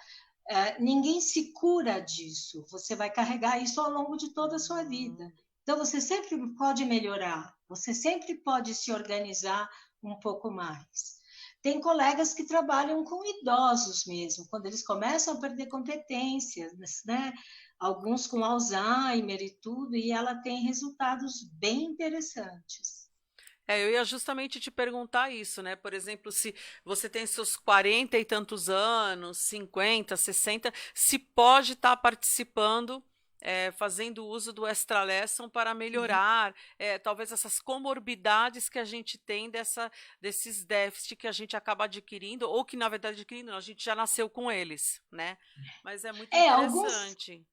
ninguém se cura disso. Você vai carregar isso ao longo de toda a sua vida. Hum. Então, você sempre pode melhorar, você sempre pode se organizar um pouco mais. Tem colegas que trabalham com idosos mesmo, quando eles começam a perder competências, né? Alguns com Alzheimer e tudo, e ela tem resultados bem interessantes. Eu ia justamente te perguntar isso, né? Por exemplo, se você tem seus 40 e tantos anos, 50, 60, se pode estar participando, fazendo uso do Extra Lesson para melhorar, talvez essas comorbidades que a gente tem desses déficits que a gente acaba adquirindo, ou que na verdade adquirindo, não, a gente já nasceu com eles, né? Mas é muito Alguns interessante.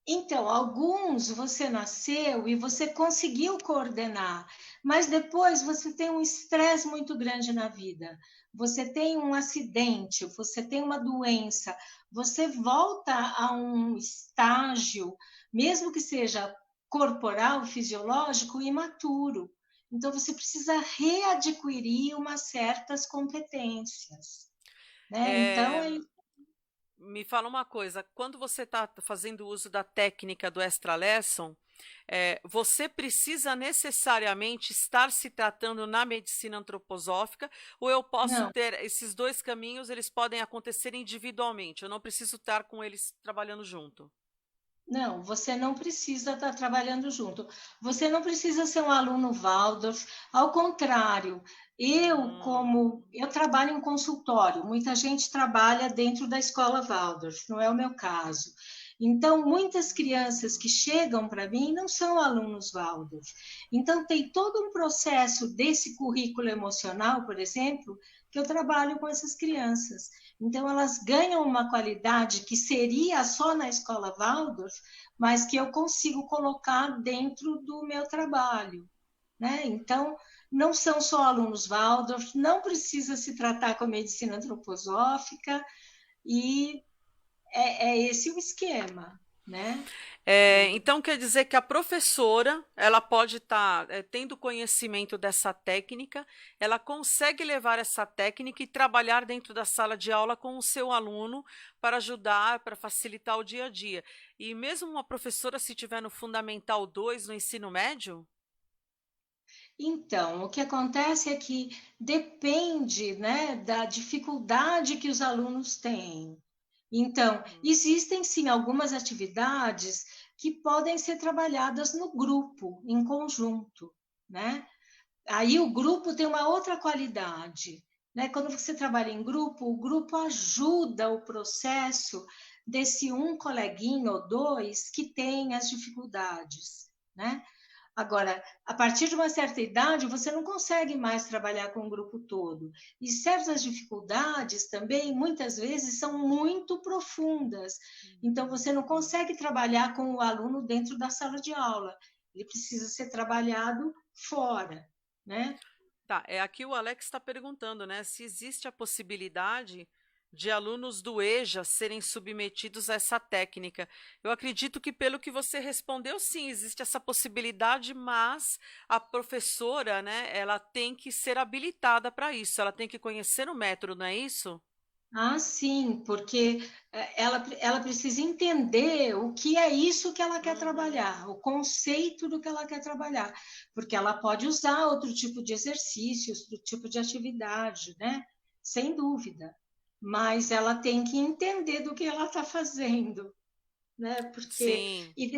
Então, alguns você nasceu e você conseguiu coordenar, mas depois você tem um estresse muito grande na vida. Você tem um acidente, você tem uma doença, você volta a um estágio, mesmo que seja corporal, fisiológico, imaturo. Então, você precisa readquirir umas certas competências, né? Então, É, Me fala uma coisa, quando você está fazendo uso da técnica do Extra Lesson, você precisa necessariamente estar se tratando na medicina antroposófica, ou eu posso não. ter esses dois caminhos, eles podem acontecer individualmente, eu não preciso estar com eles trabalhando junto? Não, você não precisa estar trabalhando junto. Você não precisa ser um aluno Waldorf. Ao contrário, como Hum, eu trabalho em consultório, muita gente trabalha dentro da escola Waldorf, não é o meu caso. Então, muitas crianças que chegam para mim não são alunos Waldorf. Então, tem todo um processo desse currículo emocional, por exemplo, que eu trabalho com essas crianças. Então, elas ganham uma qualidade que seria só na escola Waldorf, mas que eu consigo colocar dentro do meu trabalho, né? Então, não são só alunos Waldorf, não precisa se tratar com a medicina antroposófica, e é esse o esquema, né? Então quer dizer que a professora, ela pode estar tendo conhecimento dessa técnica, ela consegue levar essa técnica e trabalhar dentro da sala de aula com o seu aluno para ajudar, para facilitar o dia a dia. E mesmo uma professora, se tiver no Fundamental 2 no ensino médio? Então, o que acontece é que depende, né, da dificuldade que os alunos têm. Então, Uhum. existem sim algumas atividades que podem ser trabalhadas no grupo, em conjunto, né? Aí o grupo tem uma outra qualidade, né? Quando você trabalha em grupo, o grupo ajuda o processo desse um coleguinha ou dois que tem as dificuldades, né? Agora, a partir de uma certa idade, você não consegue mais trabalhar com o grupo todo. E certas dificuldades também, muitas vezes, são muito profundas. Então, Uhum. você não consegue trabalhar com o aluno dentro da sala de aula. Ele precisa ser trabalhado fora, né? Tá, aqui o Alex está perguntando, né, se existe a possibilidade de alunos do EJA serem submetidos a essa técnica. Eu acredito que, pelo que você respondeu, sim, existe essa possibilidade, mas a professora, né, ela tem que ser habilitada para isso, ela tem que conhecer o método, não é isso? Ah, sim, porque ela precisa entender o que é isso que ela quer Uhum. trabalhar, o conceito do que ela quer trabalhar, porque ela pode usar outro tipo de exercícios, outro tipo de atividade, né? Sem dúvida. Mas ela tem que entender do que ela está fazendo, né? Porque Sim. e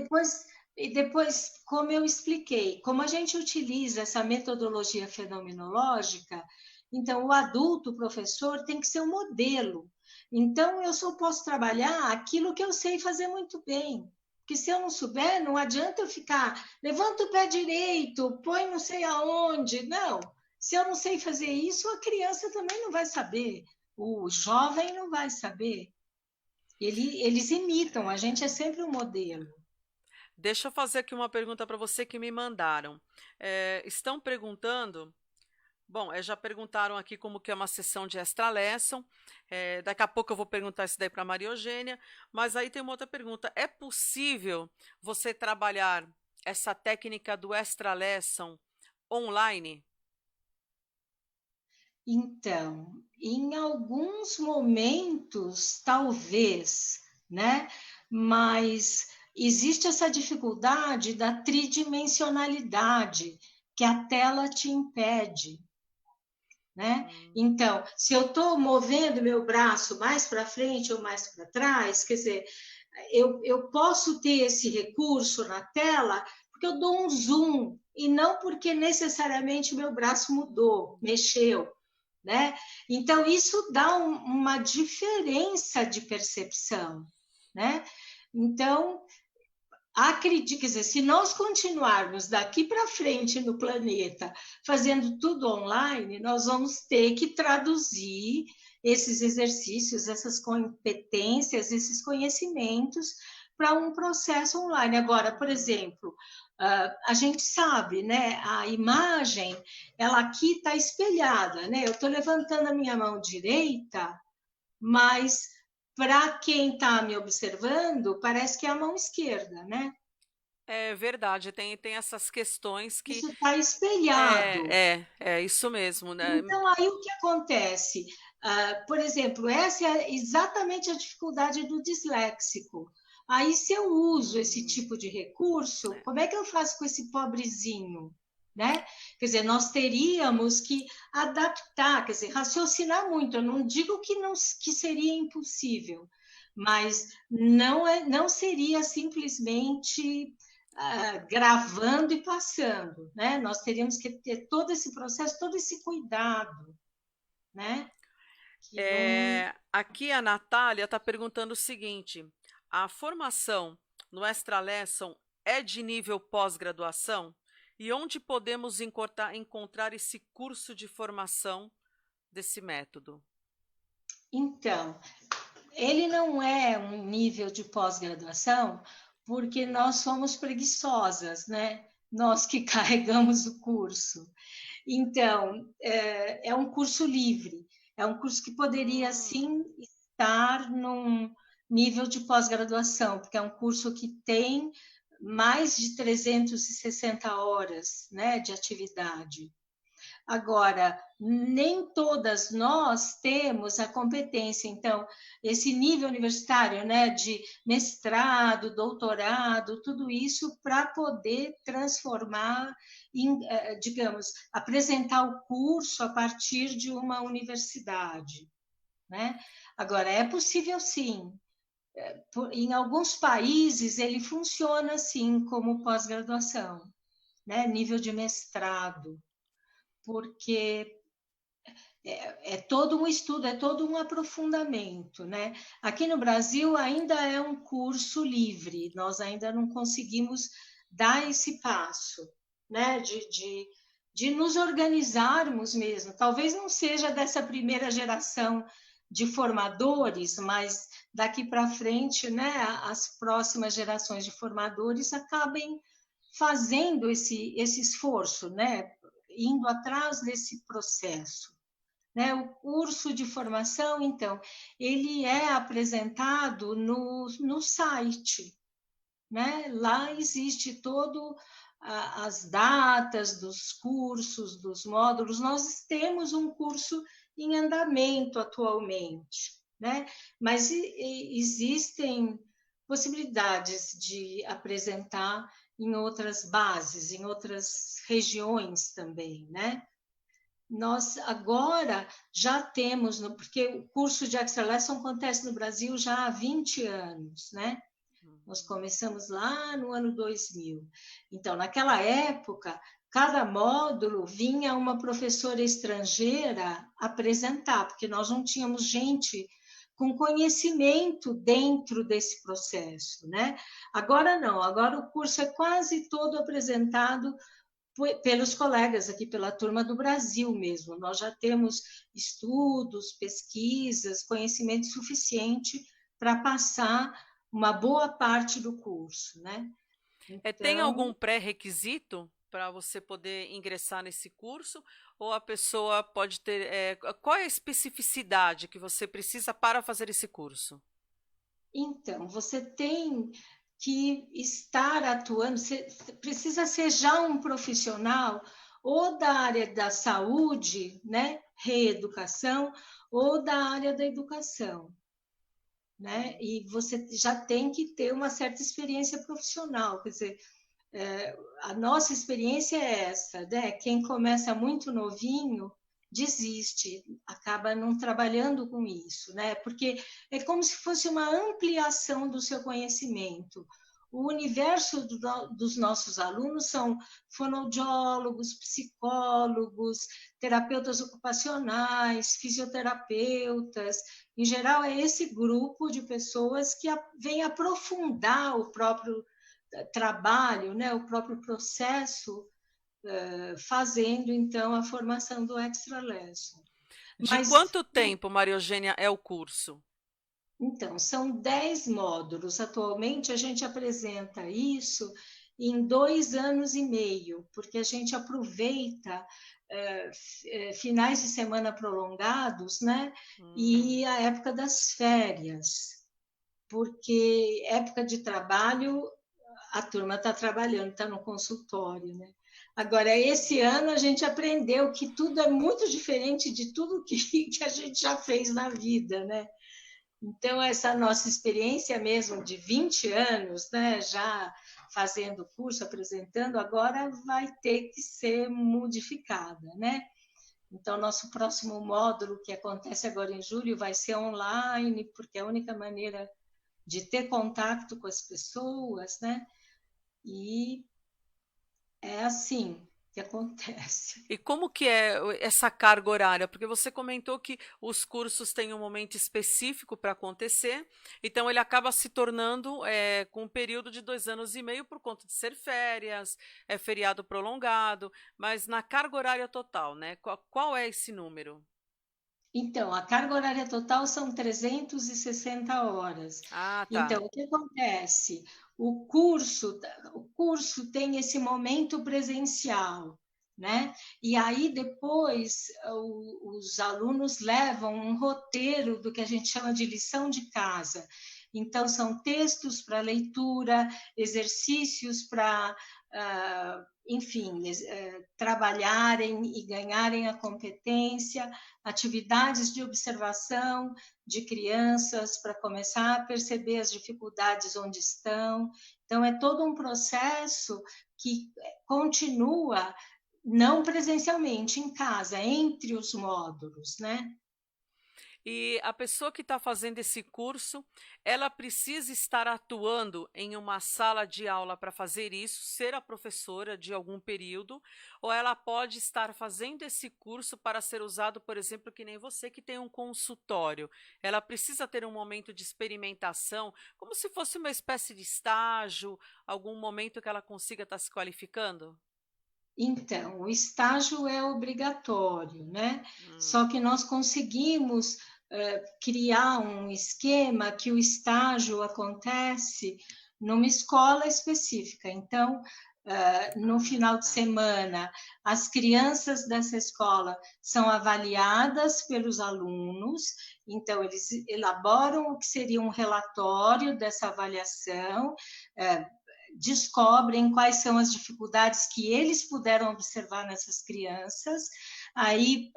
depois, como eu expliquei, como a gente utiliza essa metodologia fenomenológica, então o adulto, o professor, tem que ser um modelo. Então eu só posso trabalhar aquilo que eu sei fazer muito bem. Porque se eu não souber, não adianta eu ficar, levanta o pé direito, põe não sei aonde. Não. Se eu não sei fazer isso, a criança também não vai saber, o jovem não vai saber. Eles imitam, a gente é sempre um modelo. Deixa eu fazer aqui uma pergunta para você que me mandaram. Estão perguntando, bom, já perguntaram aqui como que é uma sessão de extra lesson. Daqui a pouco eu vou perguntar isso daí para Maria Eugênia, mas aí tem uma outra pergunta. É possível você trabalhar essa técnica do extra lesson online? Então, em alguns momentos, talvez, né? Mas existe essa dificuldade da tridimensionalidade que a tela te impede, né? Hum, Então, se eu estou movendo meu braço mais para frente ou mais para trás, quer dizer, eu posso ter esse recurso na tela porque eu dou um zoom e não porque necessariamente meu braço mudou, mexeu, né? Então isso dá uma diferença de percepção, né? Então acredito, quer dizer, se nós continuarmos daqui para frente no planeta fazendo tudo online, nós vamos ter que traduzir esses exercícios, essas competências, esses conhecimentos para um processo online. Agora, por uhum. exemplo, a gente sabe, né? A imagem, ela aqui está espelhada, né? Eu estou levantando a minha mão direita, mas para quem está me observando, parece que é a mão esquerda, né? É verdade, tem essas questões que Isso está espelhado. é isso mesmo, né? Então, aí o que acontece? Por exemplo, essa é exatamente a dificuldade do disléxico. Aí, se eu uso esse Hum, tipo de recurso, é. como é que eu faço com esse pobrezinho? Né? Quer dizer, nós teríamos que adaptar, quer dizer, raciocinar muito. Eu não digo que seria impossível, mas não seria simplesmente gravando e passando, né? Nós teríamos que ter todo esse processo, todo esse cuidado, né? Que não. Aqui a Natália está perguntando o seguinte: a formação no Extra Lesson é de nível pós-graduação? E onde podemos encontrar esse curso de formação desse método? Então, ele não é um nível de pós-graduação, porque nós somos preguiçosas, né? Nós que carregamos o curso. Então, é um curso livre, é um curso que poderia, Hum, sim, estar num nível de pós-graduação, porque é um curso que tem mais de 360 horas, né, de atividade. Agora, nem todas nós temos a competência, então, esse nível universitário, né, de mestrado, doutorado, tudo isso para poder transformar, digamos, apresentar o curso a partir de uma universidade, né? Agora, é possível sim. Em alguns países ele funciona assim como pós-graduação, né? Nível de mestrado, porque é todo um estudo, é todo um aprofundamento, né? Aqui no Brasil ainda é um curso livre, nós ainda não conseguimos dar esse passo, né? De nos organizarmos mesmo. Talvez não seja dessa primeira geração de formadores, mas daqui para frente, né? As próximas gerações de formadores acabem fazendo esse esforço, né? Indo atrás desse processo. Né? O curso de formação, então, ele é apresentado no site. Né? Lá existe todo as datas dos cursos, dos módulos. Nós temos um curso em andamento atualmente. né? Mas existem possibilidades de apresentar em outras bases, em outras regiões também, né? Nós agora já temos, porque o curso de Extra Lesson acontece no Brasil já há 20 anos, né? Nós começamos lá no ano 2000. Então, naquela época, cada módulo vinha uma professora estrangeira apresentar, porque nós não tínhamos gente com conhecimento dentro desse processo, né? Agora não, agora o curso é quase todo apresentado pelos colegas aqui, pela turma do Brasil mesmo. Nós já temos estudos, pesquisas, conhecimento suficiente para passar uma boa parte do curso, né? Tem algum Então, pré-requisito para você poder ingressar nesse curso? Ou a pessoa pode ter. Qual é a especificidade que você precisa para fazer esse curso? então, você tem que estar atuando, você precisa ser já um profissional ou da área da saúde, né, reeducação, ou da área da educação, né? E você já tem que ter uma certa experiência profissional, quer dizer, a nossa experiência é essa, né? Quem começa muito novinho desiste, acaba não trabalhando com isso, né? Porque é como se fosse uma ampliação do seu conhecimento. O universo dos nossos alunos são fonoaudiólogos, psicólogos, terapeutas ocupacionais, fisioterapeutas. Em geral, é esse grupo de pessoas que vem aprofundar o próprio trabalho, né, o próprio processo, fazendo então a formação do Extra Lesson. De Mas, quanto tempo, Maria Eugênia, é o curso? então, são 10 módulos. Atualmente, a gente apresenta isso em 2 anos e meio, porque a gente aproveita finais de semana prolongados, né? E a época das férias, porque época de trabalho a turma está trabalhando, está no consultório, né? Agora, esse ano a gente aprendeu que tudo é muito diferente de tudo que a gente já fez na vida, né? Então, essa nossa experiência mesmo de 20 anos, né, já fazendo curso, apresentando, agora vai ter que ser modificada, né? Então, nosso próximo módulo, que acontece agora em julho, vai ser online, porque é a única maneira de ter contato com as pessoas, né? E é assim que acontece. E como que é essa carga horária? Porque você comentou que os cursos têm um momento específico para acontecer, então ele acaba se tornando com um período de 2 anos e meio por conta de ser férias, feriado prolongado, mas na carga horária total, né? Qual é esse número? Então, a carga horária total são 360 horas. Ah, tá. Então, o que acontece? O curso tem esse momento presencial, né? E aí depois os alunos levam um roteiro do que a gente chama de lição de casa. Então, são textos para leitura, exercícios para, enfim, trabalharem e ganharem a competência, atividades de observação de crianças para começar a perceber as dificuldades onde estão. Então, é todo um processo que continua não presencialmente, em casa, entre os módulos, né? E a pessoa que está fazendo esse curso, ela precisa estar atuando em uma sala de aula para fazer isso, ser a professora de algum período, ou ela pode estar fazendo esse curso para ser usado, por exemplo, que nem você que tem um consultório. Ela precisa ter um momento de experimentação, como se fosse uma espécie de estágio, algum momento que ela consiga estar se qualificando? Então, o estágio é obrigatório, né? Hum. Só que nós conseguimos criar um esquema que o estágio acontece numa escola específica. Então, no Ah, final de tá. semana, as crianças dessa escola são avaliadas pelos alunos, então, eles elaboram o que seria um relatório dessa avaliação, descobrem quais são as dificuldades que eles puderam observar nessas crianças. Aí,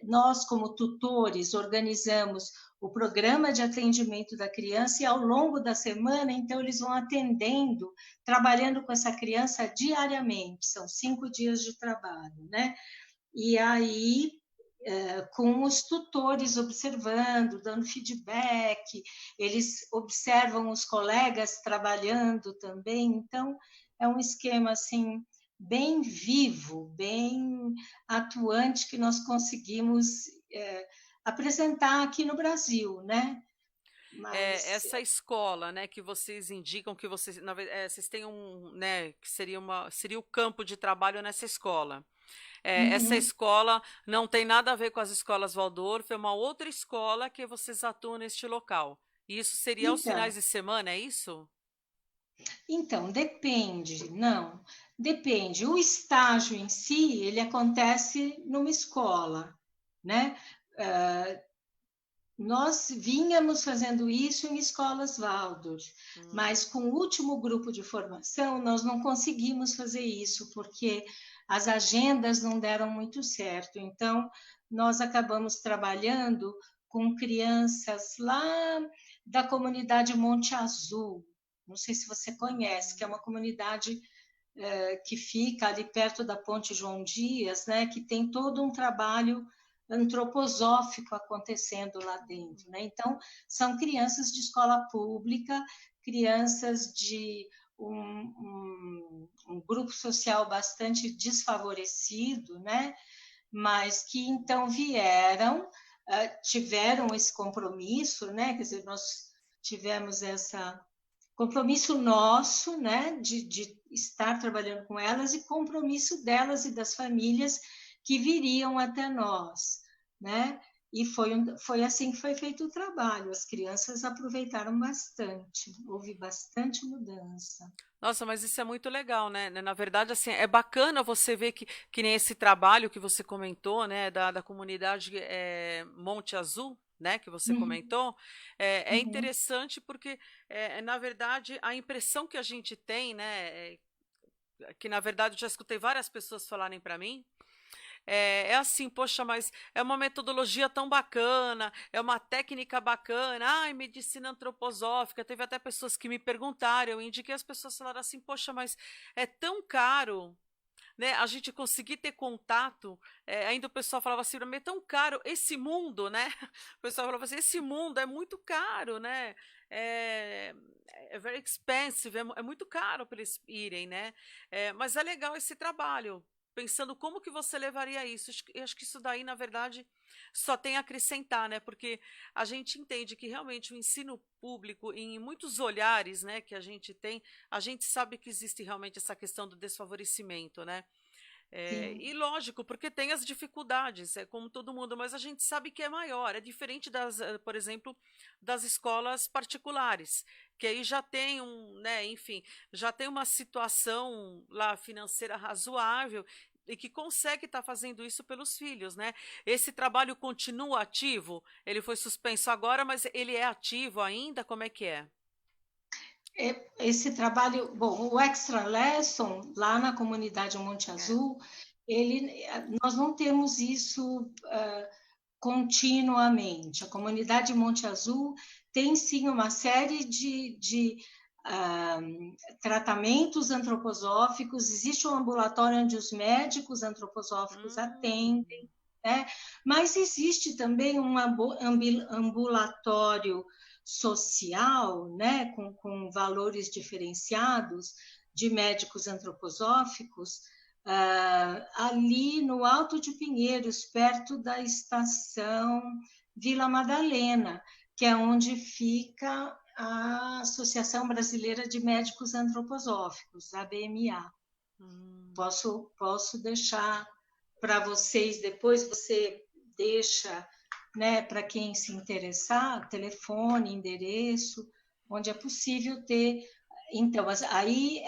nós, como tutores, organizamos o programa de atendimento da criança, e ao longo da semana, então, eles vão atendendo, trabalhando com essa criança diariamente, são 5 dias de trabalho, né? E aí, com os tutores observando, dando feedback, eles observam os colegas trabalhando também, então, é um esquema, assim, bem vivo, bem atuante, que nós conseguimos apresentar aqui no Brasil, né? Mas Essa escola, né, que vocês indicam que vocês, vocês têm né, que seria o campo de trabalho nessa escola. Essa uhum. escola não tem nada a ver com as escolas Waldorf, é uma outra escola que vocês atuam neste local. E isso seria aos finais Então, de semana, é isso? depende, não, depende. O estágio em si, ele acontece numa escola, né? Nós vínhamos fazendo isso em escolas Waldorf, Hum. mas com o último grupo de formação nós não conseguimos fazer isso, porque as agendas não deram muito certo. Então, nós acabamos trabalhando com crianças lá da comunidade Monte Azul. Não sei se você conhece, que é uma comunidade que fica ali perto da Ponte João Dias, né, que tem todo um trabalho antroposófico acontecendo lá dentro, né? Então, são crianças de escola pública, crianças de um grupo social bastante desfavorecido, né? Mas que então vieram, tiveram esse compromisso, né? Quer dizer, nós tivemos essa compromisso nosso, né, de estar trabalhando com elas, e compromisso delas e das famílias que viriam até nós, né? E foi assim que foi feito o trabalho. As crianças aproveitaram bastante, houve bastante mudança. Nossa, mas isso é muito legal, né? Na verdade, assim, é bacana você ver que nem esse trabalho que você comentou, né, da comunidade Monte Azul, né, que você Uhum, comentou, é uhum. interessante porque, na verdade, a impressão que a gente tem, né, que na verdade eu já escutei várias pessoas falarem para mim, assim, poxa, mas é uma metodologia tão bacana, é uma técnica bacana, ai, medicina antroposófica. Teve até pessoas que me perguntaram, eu indiquei, as pessoas falaram assim, poxa, mas é tão caro, né, a gente conseguir ter contato, ainda o pessoal falava assim, é tão caro esse mundo, né? O pessoal falava assim, esse mundo é muito caro, né? É, é very expensive, é muito caro para eles irem, né? Mas é legal esse trabalho. Pensando como que você levaria isso. Eu acho que isso daí, na verdade, só tem a acrescentar, né? Porque a gente entende que realmente o ensino público, em muitos olhares, né, que a gente tem, a gente sabe que existe realmente essa questão do desfavorecimento, né? Sim, E lógico, porque tem as dificuldades, é como todo mundo, mas a gente sabe que é maior, é diferente por exemplo, das escolas particulares, que aí já tem né, enfim, já tem uma situação lá financeira razoável e que consegue estar fazendo isso pelos filhos, né? Esse trabalho continua ativo? Ele foi suspenso agora, mas ele é ativo ainda? Como é que é? esse trabalho, bom, o Extra Lesson, lá na comunidade Monte É. Azul, nós não temos isso continuamente. A comunidade Monte Azul tem sim uma série de tratamentos antroposóficos, existe um ambulatório onde os médicos antroposóficos Hum. atendem, né? Mas existe também um ambulatório social, né, com valores diferenciados de médicos antroposóficos, ali no Alto de Pinheiros, perto da estação Vila Madalena, que é onde fica a Associação Brasileira de Médicos Antroposóficos, a ABMA. Hum. Posso deixar para vocês, depois você deixa, né, para quem se interessar, telefone, endereço, onde é possível ter. Então, aí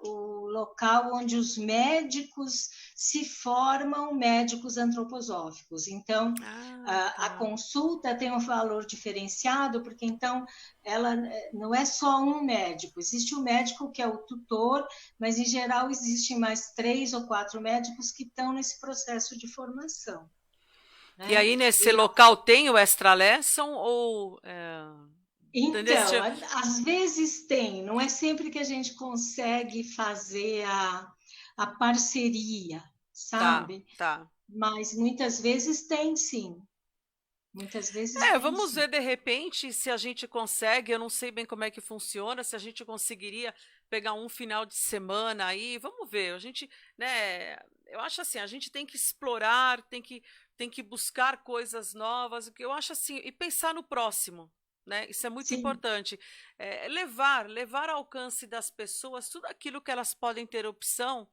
o local onde os médicos se formam médicos antroposóficos. Então, Ah, a tá. consulta tem um valor diferenciado, porque então ela não é só um médico, existe o médico que é o tutor, mas em geral existem mais 3 ou 4 médicos que estão nesse processo de formação. E né? aí nesse local tem o extra lesson ou entendeu? Então, às vezes tem, não é sempre que a gente consegue fazer a parceria, Tá, sabe? tá. Mas muitas vezes tem sim, muitas vezes tem Vamos sim. ver de repente se a gente consegue. Eu não sei bem como é que funciona, se a gente conseguiria pegar um final de semana aí. Vamos ver. A gente, né? Eu acho assim, a gente tem que explorar, tem que buscar coisas novas. O que eu acho assim, e pensar no próximo. Né? Isso é muito Sim, importante. Levar ao alcance das pessoas tudo aquilo que elas podem ter opção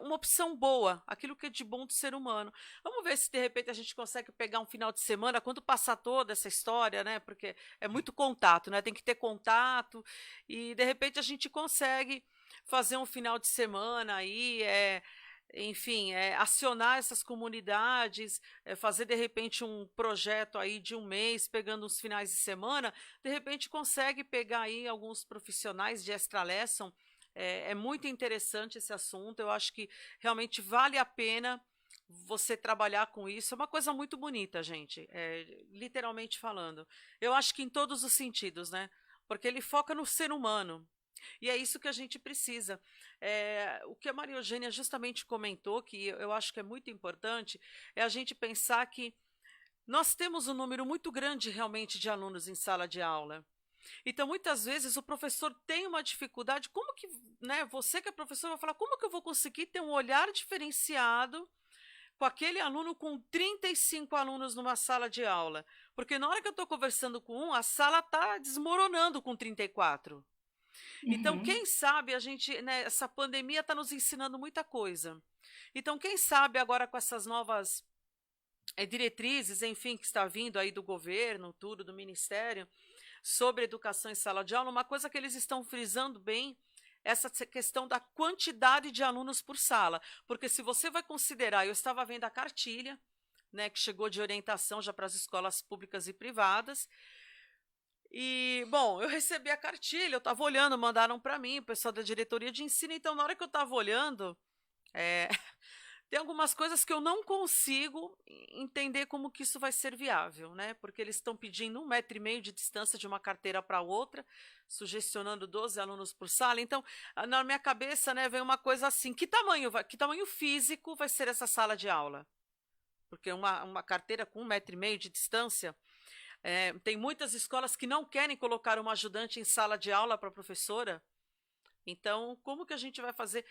uma opção boa, aquilo que é de bom do ser humano. Vamos ver se de repente a gente consegue pegar um final de semana, quando passar toda essa história, né? Porque é muito contato, né? Tem que ter contato e de repente a gente consegue fazer um final de semana aí, enfim, acionar essas comunidades, fazer de repente um projeto aí de um mês, pegando uns finais de semana, de repente consegue pegar aí alguns profissionais de extra lesson. É muito interessante esse assunto. Eu acho que realmente vale a pena você trabalhar com isso. É uma coisa muito bonita, gente, literalmente falando. Eu acho que em todos os sentidos, né? Porque ele foca no ser humano. E é isso que a gente precisa. O que a Maria Eugênia justamente comentou, que eu acho que é muito importante, é a gente pensar que nós temos um número muito grande realmente de alunos em sala de aula. Então, muitas vezes, o professor tem uma dificuldade. Como que, né, você que é professor vai falar, como que eu vou conseguir ter um olhar diferenciado com aquele aluno com 35 alunos numa sala de aula? Porque na hora que eu estou conversando com um, a sala está desmoronando com 34. Então, uhum, quem sabe a gente, né, essa pandemia está nos ensinando muita coisa. Então, quem sabe agora com essas novas diretrizes, enfim, que está vindo aí do governo, tudo, do ministério, sobre educação em sala de aula, uma coisa que eles estão frisando bem essa questão da quantidade de alunos por sala, porque se você vai considerar, eu estava vendo a cartilha, né, que chegou de orientação já para as escolas públicas e privadas, e, bom, eu recebi a cartilha, eu estava olhando, mandaram para mim, o pessoal da diretoria de ensino, então na hora que eu estava olhando, é, tem algumas coisas que eu não consigo entender como que isso vai ser viável, né? Porque eles estão pedindo 1,5 metro de distância de uma carteira para outra, sugestionando 12 alunos por sala. Então, na minha cabeça, né, vem uma coisa assim: que tamanho físico vai ser essa sala de aula? Porque uma carteira com 1,5 metro de distância, tem muitas escolas que não querem colocar uma ajudante em sala de aula para a professora. Então, como que a gente vai fazer?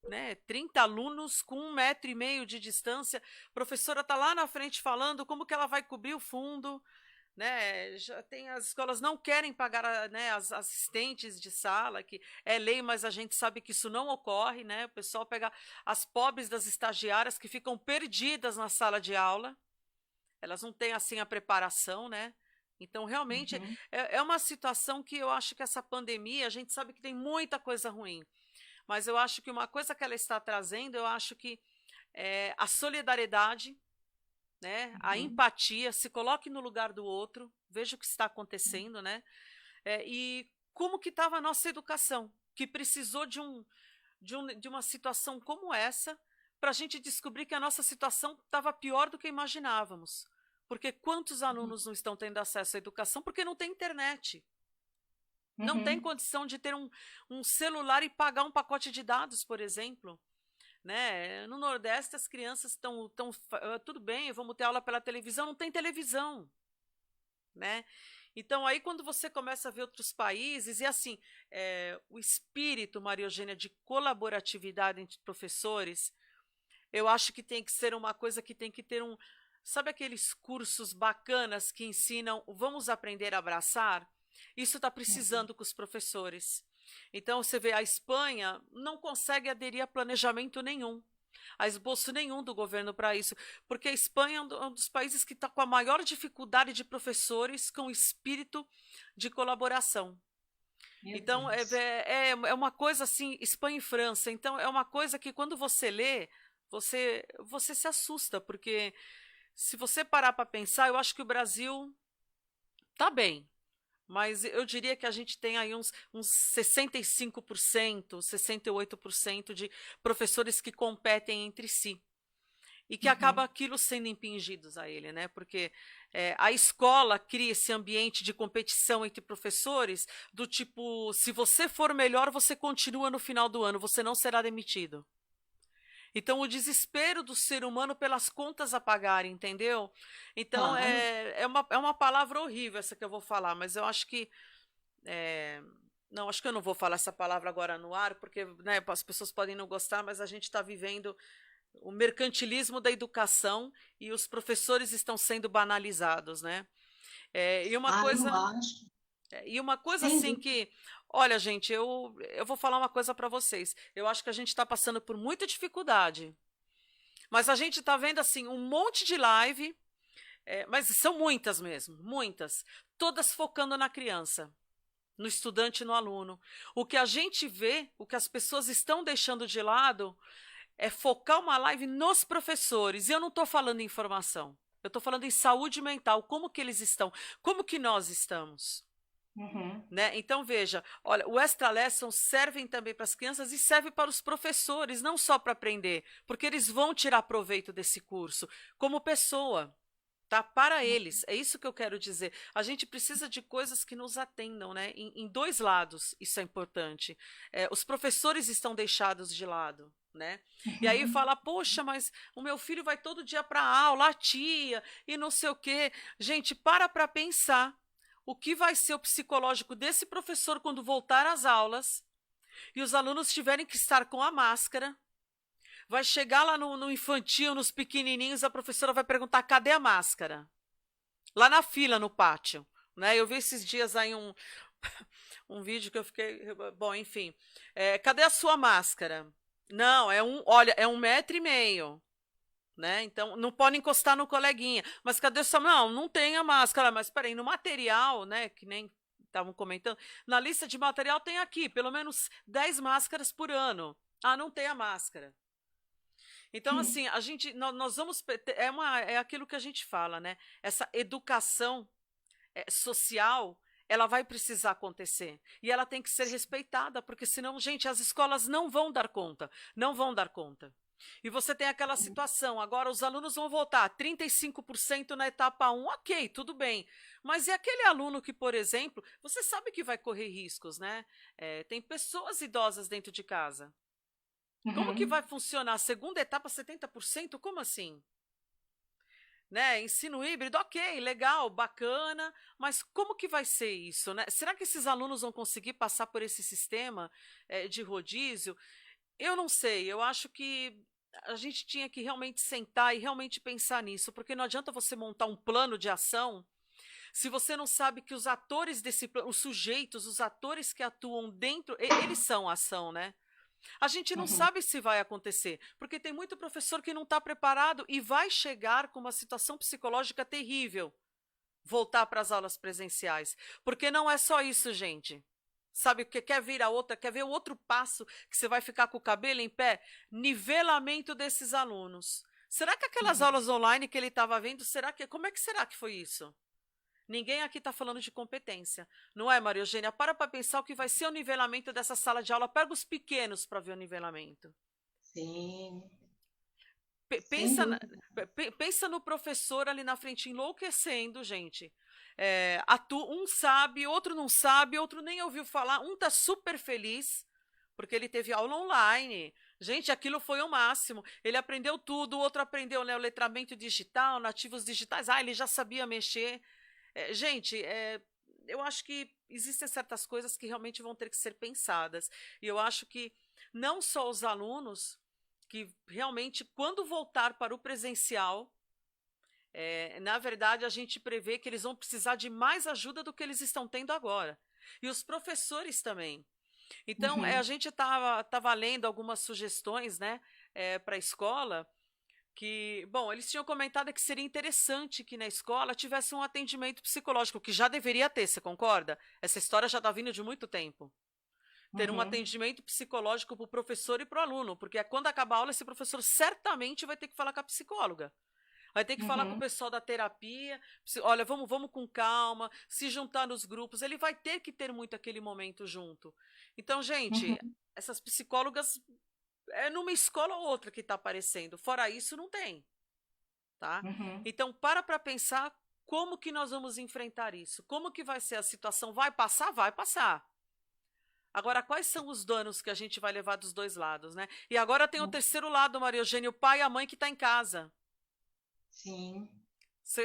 Né, 30 alunos com 1,5 metro de distância, a professora está lá na frente falando como que ela vai cobrir o fundo, né? Já tem as escolas não querem pagar né, as assistentes de sala, que é lei, mas a gente sabe que isso não ocorre, né? O pessoal pega as pobres das estagiárias que ficam perdidas na sala de aula, elas não têm assim a preparação, né? Então, realmente, uhum, é uma situação que eu acho que essa pandemia, a gente sabe que tem muita coisa ruim, mas eu acho que uma coisa que ela está trazendo, eu acho que a solidariedade, né, a uhum, empatia, se coloque no lugar do outro, veja o que está acontecendo, né, e como que estava a nossa educação, que precisou de uma situação como essa para a gente descobrir que a nossa situação estava pior do que imaginávamos. Porque quantos alunos não estão tendo acesso à educação porque não tem internet? Não tem uhum. condição de ter um celular e pagar um pacote de dados, por exemplo. Né? No Nordeste, as crianças estão tudo bem, vamos ter aula pela televisão, não tem televisão. Né? Então, aí, quando você começa a ver outros países, e assim, o espírito, Maria Eugênia, de colaboratividade entre professores, eu acho que tem que ser uma coisa que tem que ter um. Sabe aqueles cursos bacanas que ensinam vamos aprender a abraçar? Isso está Uhum. precisando com os professores. Então, você vê, a Espanha não consegue aderir a planejamento nenhum, a esboço nenhum do governo para isso, porque a Espanha é um dos países que está com a maior dificuldade de professores com espírito de colaboração. Meu Então, Deus. é uma coisa assim, Espanha e França. Então, é uma coisa que quando você lê, você se assusta, porque se você parar para pensar, eu acho que o Brasil está bem, mas eu diria que a gente tem aí uns 65%, 68% de professores que competem entre si. e que acaba Uhum. aquilo sendo impingidos a ele, né? Porque a escola cria esse ambiente de competição entre professores, do tipo, se você for melhor, você continua no final do ano, você não será demitido. Então, o desespero do ser humano pelas contas a pagar, entendeu? Então, Claro. é uma palavra horrível essa que eu vou falar, mas eu acho que. é, não, acho que eu não vou falar essa palavra agora no ar, porque né, as pessoas podem não gostar, mas a gente está vivendo o mercantilismo da educação e os professores estão sendo banalizados, né? É, Eu acho. e uma coisa Sem assim dúvida. que, olha, gente, eu vou falar uma coisa para vocês. Eu acho que a gente está passando por muita dificuldade, mas a gente está vendo assim um monte de live, mas são muitas mesmo, muitas, todas focando na criança, no estudante, e no aluno. O que a gente vê, o que as pessoas estão deixando de lado é focar uma live nos professores. E eu não estou falando em informação. Eu estou falando em saúde mental, como que eles estão, como que nós estamos. Uhum. Né? Então, veja, olha, o Extra Lesson servem também para as crianças e serve para os professores, não só para aprender, porque eles vão tirar proveito desse curso, como pessoa, tá? Para eles, é isso que eu quero dizer. A gente precisa de coisas que nos atendam, né? Em dois lados, isso é importante. Os professores estão deixados de lado. Né? E aí Uhum. fala, poxa, mas o meu filho vai todo dia para aula, a tia, e não sei o quê. Gente, para pensar o que vai ser o psicológico desse professor quando voltar às aulas e os alunos tiverem que estar com a máscara. Vai chegar lá no infantil, nos pequenininhos, a professora vai perguntar: cadê a máscara? Lá na fila, no pátio. Né? Eu vi esses dias aí um vídeo que eu fiquei. Bom, enfim. Cadê a sua máscara? Não, olha, é 1,5 m. Né? Então, não pode encostar no coleguinha. Mas cadê sua? Não, não tem a máscara. Mas peraí, no material, né? Que nem estavam comentando, na lista de material tem aqui, pelo menos 10 máscaras por ano. Ah, não tem a máscara. Então, Uhum. assim, nós vamos, é aquilo que a gente fala, né? Essa educação social, ela vai precisar acontecer. E ela tem que ser respeitada, porque senão, gente, as escolas não vão dar conta, não vão dar conta. E você tem aquela situação, agora os alunos vão votar 35% na etapa 1, ok, tudo bem. Mas e aquele aluno que, por exemplo, você sabe que vai correr riscos, né? Tem pessoas idosas dentro de casa. Como que vai Uhum. funcionar a segunda etapa 70%? Como assim? Né? Ensino híbrido, ok, legal, bacana, mas como que vai ser isso, né? Será que esses alunos vão conseguir passar por esse sistema de rodízio? Eu não sei, eu acho que a gente tinha que realmente sentar e realmente pensar nisso, porque não adianta você montar um plano de ação se você não sabe que os atores desse plano, os sujeitos, os atores que atuam dentro, eles são a ação, né? A gente não Uhum. sabe se vai acontecer, porque tem muito professor que não está preparado e vai chegar com uma situação psicológica terrível voltar para as aulas presenciais. Porque não é só isso, gente. Sabe o que quer vir a outra, quer ver o outro passo que você vai ficar com o cabelo em pé? Nivelamento desses alunos. Será que aquelas Uhum. aulas online que ele estava vendo, como é que será que foi isso? Ninguém aqui está falando de competência. Não é, Maria Eugênia? Para pensar o que vai ser o nivelamento dessa sala de aula. Pega os pequenos para ver o nivelamento. Sim, sem Pensa, dúvida. pensa no professor ali na frente enlouquecendo, gente. Um sabe, outro não sabe, outro nem ouviu falar. Um está super feliz porque ele teve aula online. Gente, aquilo foi o máximo. Ele aprendeu tudo, o outro aprendeu, né, o letramento digital, nativos digitais. Ah, ele já sabia mexer. Gente, eu acho que existem certas coisas que realmente vão ter que ser pensadas. E eu acho que não só os alunos, que realmente, quando voltar para o presencial, na verdade, a gente prevê que eles vão precisar de mais ajuda do que eles estão tendo agora. E os professores também. Então, a Uhum. gente tava lendo algumas sugestões, né, para a escola, que, bom, eles tinham comentado que seria interessante que na escola tivesse um atendimento psicológico, que já deveria ter, você concorda? Essa história já está vindo de muito tempo. Ter um Uhum. atendimento psicológico para o professor e para o aluno, porque quando acabar a aula, esse professor certamente vai ter que falar com a psicóloga. Vai ter que falar com o Uhum. pessoal da terapia, olha, vamos com calma, se juntar nos grupos, ele vai ter que ter muito aquele momento junto. Então, gente, Uhum. essas psicólogas é numa escola ou outra que está aparecendo, fora isso não tem. tá? Uhum. Então, para pensar como que nós vamos enfrentar isso. Como que vai ser a situação? Vai passar? Vai passar. Agora, quais são os danos que a gente vai levar dos dois lados, né? E agora tem o terceiro lado, Maria Eugênia, o pai e a mãe que está em casa. Sim.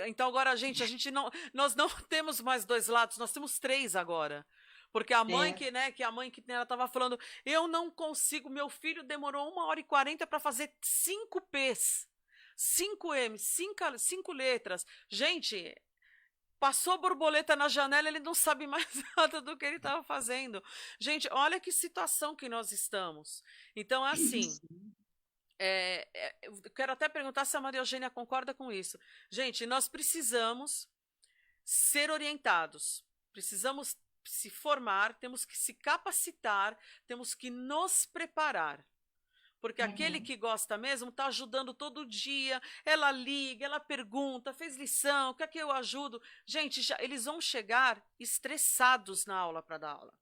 Então agora a gente não, nós não temos mais dois lados, nós temos três agora. Porque a mãe É. que, né, que a mãe que ela estava falando, eu não consigo, meu filho demorou 1h40 para fazer 5 P's, 5 M's, cinco letras. Gente, passou borboleta na janela, ele não sabe mais nada do que ele estava fazendo. Gente, olha que situação que nós estamos. Então, é assim, eu quero até perguntar se a Maria Eugênia concorda com isso. Gente, nós precisamos ser orientados, precisamos se formar, temos que se capacitar, temos que nos preparar. Porque aquele Uhum. que gosta mesmo está ajudando todo dia, ela liga, ela pergunta, fez lição, quer que eu ajudo? Gente, eles vão chegar estressados na aula para dar aula.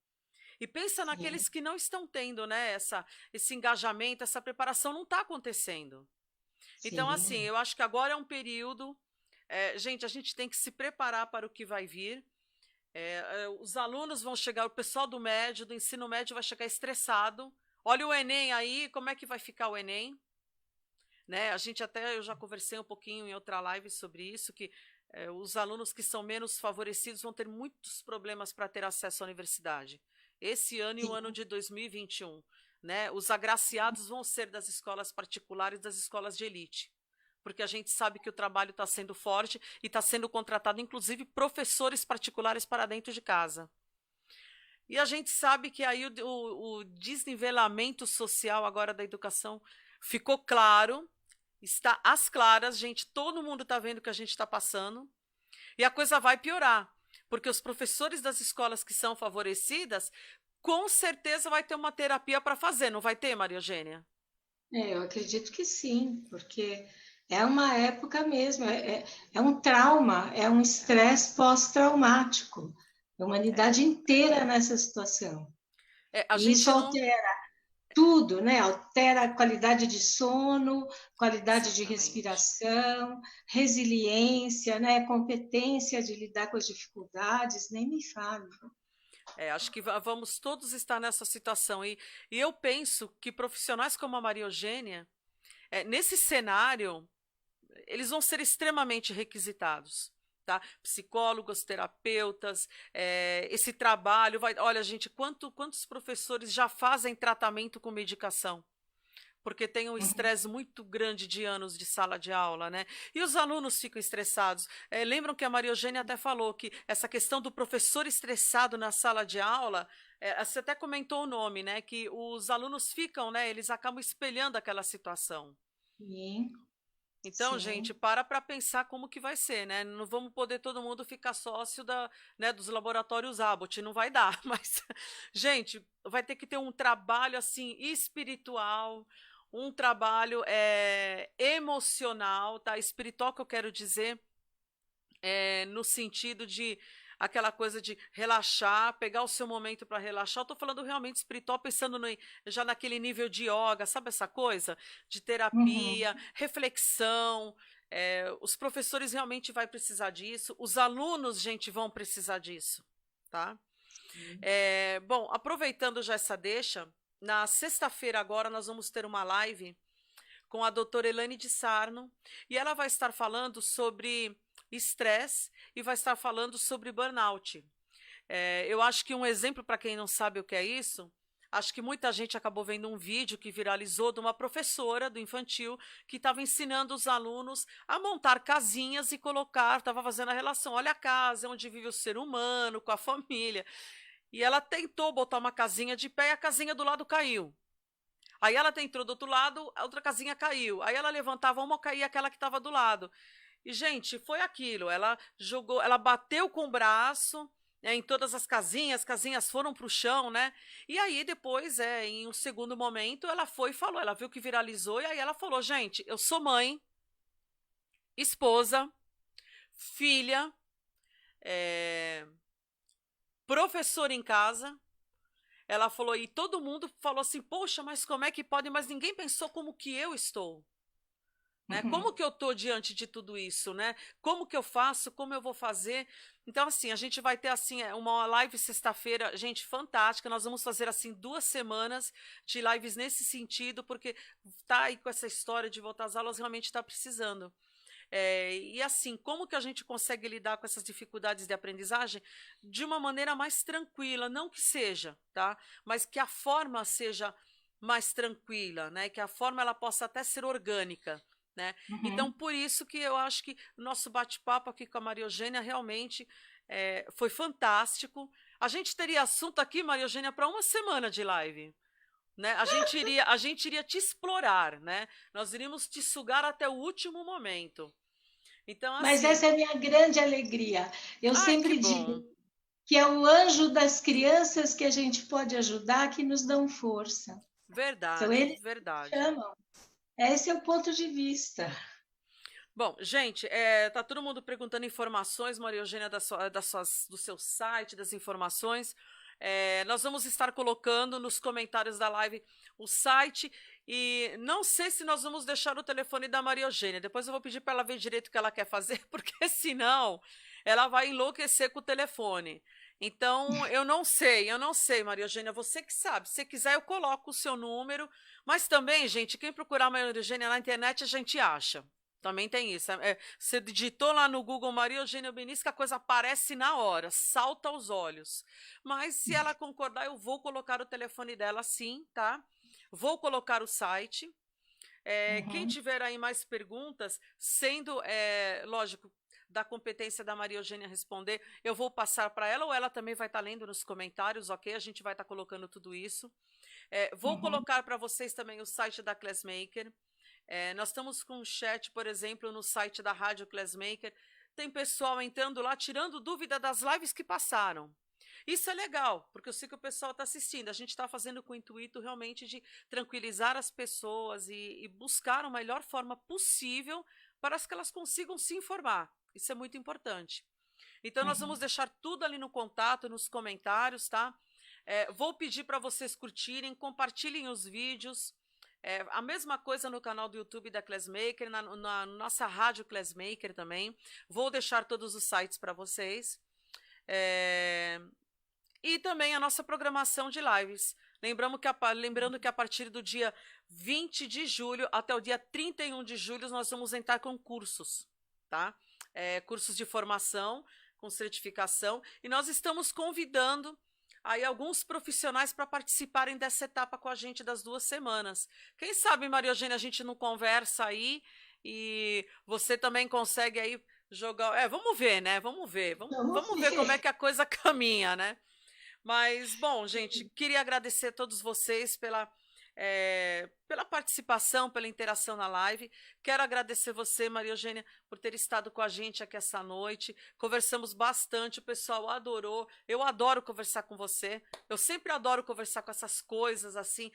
E pensa Sim. naqueles que não estão tendo, né, esse engajamento, essa preparação não está acontecendo. Então, assim, Sim. eu acho que agora é um período. Gente, a gente tem que se preparar para o que vai vir. Os alunos vão chegar, o pessoal do médio, do ensino médio, vai chegar estressado. Olha o Enem aí, como é que vai ficar o Enem? Né? Eu já conversei um pouquinho em outra live sobre isso, que os alunos que são menos favorecidos vão ter muitos problemas para ter acesso à universidade. Esse ano e o ano Sim. de 2021. Né? Os agraciados vão ser das escolas particulares, das escolas de elite. Porque a gente sabe que o trabalho está sendo forte e está sendo contratado, inclusive, professores particulares para dentro de casa. E a gente sabe que aí o desnivelamento social agora da educação ficou claro, está às claras, gente, todo mundo está vendo o que a gente está passando, e a coisa vai piorar, porque os professores das escolas que são favorecidas, com certeza vai ter uma terapia para fazer, não vai ter, Maria Eugênia? Eu acredito que sim, porque é uma época mesmo, é um trauma, é um estresse pós-traumático. A É, humanidade inteira nessa situação. a E isso gente não. altera tudo, né? Altera a qualidade de sono, qualidade de Exatamente. respiração, resiliência, né? Competência de lidar com as dificuldades, nem me fale. Acho que vamos todos estar nessa situação. E eu penso que profissionais como a Maria Eugênia, nesse cenário, eles vão ser extremamente requisitados. Tá? Psicólogos, terapeutas, esse trabalho vai. Olha, gente, quantos professores já fazem tratamento com medicação? Porque tem um Uhum. estresse muito grande de anos de sala de aula, né? E os alunos ficam estressados. Lembram que a Maria Eugênia até falou que essa questão do professor estressado na sala de aula, você até comentou o nome, né? Que os alunos ficam, né? Eles acabam espelhando aquela situação. Sim, Então, gente, sim. para pensar como que vai ser, né? Não vamos poder todo mundo ficar sócio né, dos laboratórios Abbott, não vai dar, mas, gente, vai ter que ter um trabalho, assim, espiritual, um trabalho emocional, tá? Espiritual que eu quero dizer, no sentido de aquela coisa de relaxar, pegar o seu momento para relaxar. Eu estou falando realmente espiritual, pensando já naquele nível de yoga, sabe essa coisa? De Uhum. terapia, reflexão. Os professores realmente vão precisar disso, os alunos, gente, vão precisar disso, tá? Bom, aproveitando já essa deixa, na sexta-feira agora nós vamos ter uma live com a doutora Elaine de Sarno, e ela vai estar falando sobre estresse e vai estar falando sobre burnout. Eu acho que um exemplo para quem não sabe o que é isso, acho que muita gente acabou vendo um vídeo que viralizou de uma professora do infantil que estava ensinando os alunos a montar casinhas e colocar, estava fazendo a relação, olha a casa, é onde vive o ser humano, com a família. E ela tentou botar uma casinha de pé e a casinha do lado caiu. Aí ela tentou do outro lado, a outra casinha caiu. Aí ela levantava uma, caía aquela que estava do lado. E, gente, foi aquilo. Ela jogou, ela bateu com o braço, em todas as casinhas foram para o chão, né? E aí, depois, em um segundo momento, ela foi e falou. Ela viu que viralizou, e aí ela falou: gente, eu sou mãe, esposa, filha, é, professora em casa. Ela falou, e todo mundo falou assim: poxa, mas como é que pode? Mas ninguém pensou como que eu estou. né? Como que eu estou diante de tudo isso, né? Como que eu faço, como eu vou fazer? Então, assim, a gente vai ter, assim, uma live sexta-feira, gente, fantástica. Nós vamos fazer, assim, 2 semanas de lives nesse sentido, porque tá aí com essa história de voltar às aulas, realmente está precisando. E assim, como que a gente consegue lidar com essas dificuldades de aprendizagem de uma maneira mais tranquila, não que seja, tá? Mas que a forma seja mais tranquila, né? Que a forma ela possa até ser orgânica, né? Então, Uhum. por isso que eu acho que o nosso bate-papo aqui com a Maria Eugênia realmente foi fantástico. A gente teria assunto aqui, Maria Eugênia, para uma semana de live. Né? A gente iria te explorar, né? Nós iríamos te sugar até o último momento. Então, Mas assim, essa é a minha grande alegria. Eu ai, que sempre bom. digo que é o anjo das crianças que a gente pode ajudar que nos dão força. São Verdade, eles que verdade. chamam. Esse é o ponto de vista. Bom, gente, tá todo mundo perguntando informações, Maria Eugênia, do seu site, das informações. Nós vamos estar colocando nos comentários da live o site e não sei se nós vamos deixar o telefone da Maria Eugênia. Depois eu vou pedir para ela ver direito o que ela quer fazer, porque senão ela vai enlouquecer com o telefone. Então, eu não sei, Maria Eugênia, você que sabe. Se quiser, eu coloco o seu número. Mas também, gente, quem procurar Maria Eugênia na internet, a gente acha. Também tem isso. Você digitou lá no Google Maria Eugênia Benício, que a coisa aparece na hora, salta aos olhos. Mas se ela concordar, eu vou colocar o telefone dela sim, tá? Vou colocar o site. Quem Uhum. tiver aí mais perguntas, sendo, lógico, da competência da Maria Eugênia responder, eu vou passar para ela ou ela também vai estar lendo nos comentários, ok? A gente vai estar colocando tudo isso. Vou Uhum. colocar para vocês também o site da Classmaker. Nós estamos com um chat, por exemplo, no site da Rádio Classmaker. Tem pessoal entrando lá, tirando dúvida das lives que passaram. Isso é legal, porque eu sei que o pessoal está assistindo. A gente está fazendo com o intuito realmente de tranquilizar as pessoas e buscar a melhor forma possível para que elas consigam se informar. Isso é muito importante. Então, nós vamos Uhum. deixar tudo ali no contato, nos comentários, tá? Vou pedir para vocês curtirem, compartilhem os vídeos. A mesma coisa no canal do YouTube da Classmaker, na nossa rádio Classmaker também. Vou deixar todos os sites para vocês. É, e também a nossa programação de lives. Lembrando que a partir do dia 20 de julho até o dia 31 de julho nós vamos entrar com cursos, tá? Cursos de formação, com certificação. E nós estamos convidando aí alguns profissionais para participarem dessa etapa com a gente das 2 semanas. Quem sabe, Maria Eugênia, a gente não conversa aí e você também consegue aí jogar. Vamos ver, né? Vamos ver. Vamos Vamos ver como é ver. que a coisa caminha, né? Mas, bom, gente, queria agradecer a todos vocês pela participação, pela interação na live. Quero agradecer você, Maria Eugênia, por ter estado com a gente aqui essa noite. Conversamos bastante, o pessoal adorou. Eu adoro conversar com você. Eu sempre adoro conversar com essas coisas, assim,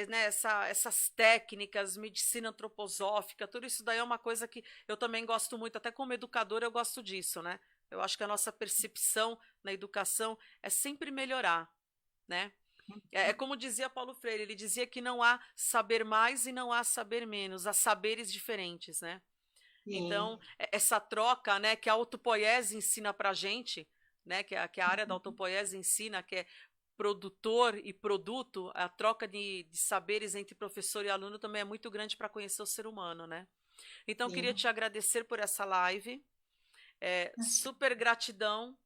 né, essas técnicas, medicina antroposófica, tudo isso daí é uma coisa que eu também gosto muito. Até como educadora, eu gosto disso, né? Eu acho que a nossa percepção na educação é sempre melhorar, né? É como dizia Paulo Freire, ele dizia que não há saber mais e não há saber menos, há saberes diferentes, né? Então, Sim. essa troca, né, que a autopoiese ensina pra gente, né, que a área da autopoiese ensina, que é produtor e produto, a troca de saberes entre professor e aluno também é muito grande para conhecer o ser humano, né? Então, queria Sim. te agradecer por essa live. Super gratidão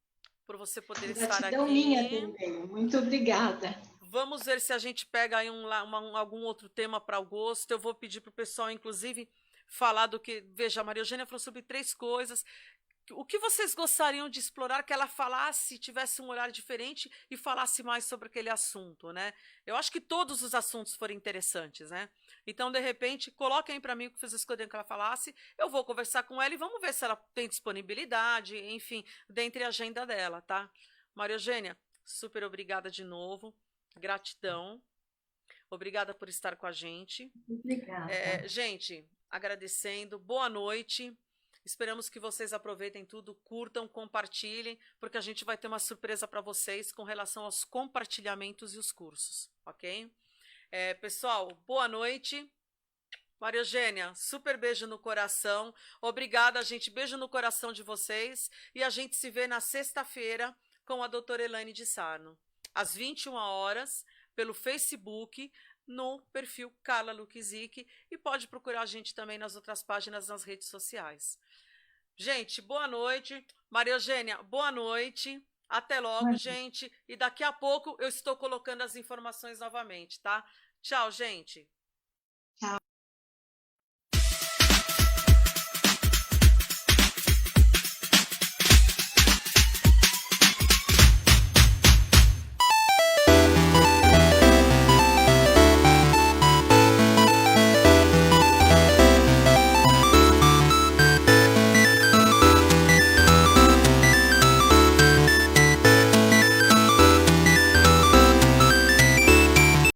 por você poder estar Gratidão minha aqui. também. Muito obrigada. Vamos ver se a gente pega aí algum outro tema para agosto. Eu vou pedir para o pessoal, inclusive, falar do que. Veja, a Maria Eugênia falou sobre 3 coisas. O que vocês gostariam de explorar que ela falasse, tivesse um olhar diferente e falasse mais sobre aquele assunto, né? Eu acho que todos os assuntos foram interessantes, né? Então, de repente, coloquem para mim o que vocês gostariam que ela falasse. Eu vou conversar com ela e vamos ver se ela tem disponibilidade, enfim, dentre a agenda dela, tá? Maria Eugênia, super obrigada de novo. Gratidão. Obrigada por estar com a gente. Obrigada. Gente, agradecendo. Boa noite. Esperamos que vocês aproveitem tudo, curtam, compartilhem, porque a gente vai ter uma surpresa para vocês com relação aos compartilhamentos e os cursos, ok? Pessoal, boa noite. Maria Eugênia, super beijo no coração. Obrigada, gente. Beijo no coração de vocês. E a gente se vê na sexta-feira com a doutora Elaine de Sarno, às 21 horas, pelo Facebook, no perfil Carla Luquizic. E pode procurar a gente também nas outras páginas nas redes sociais. Gente, boa noite. Maria Eugênia, boa noite. Até logo, gente. E daqui a pouco eu estou colocando as informações novamente, tá? Tchau, gente.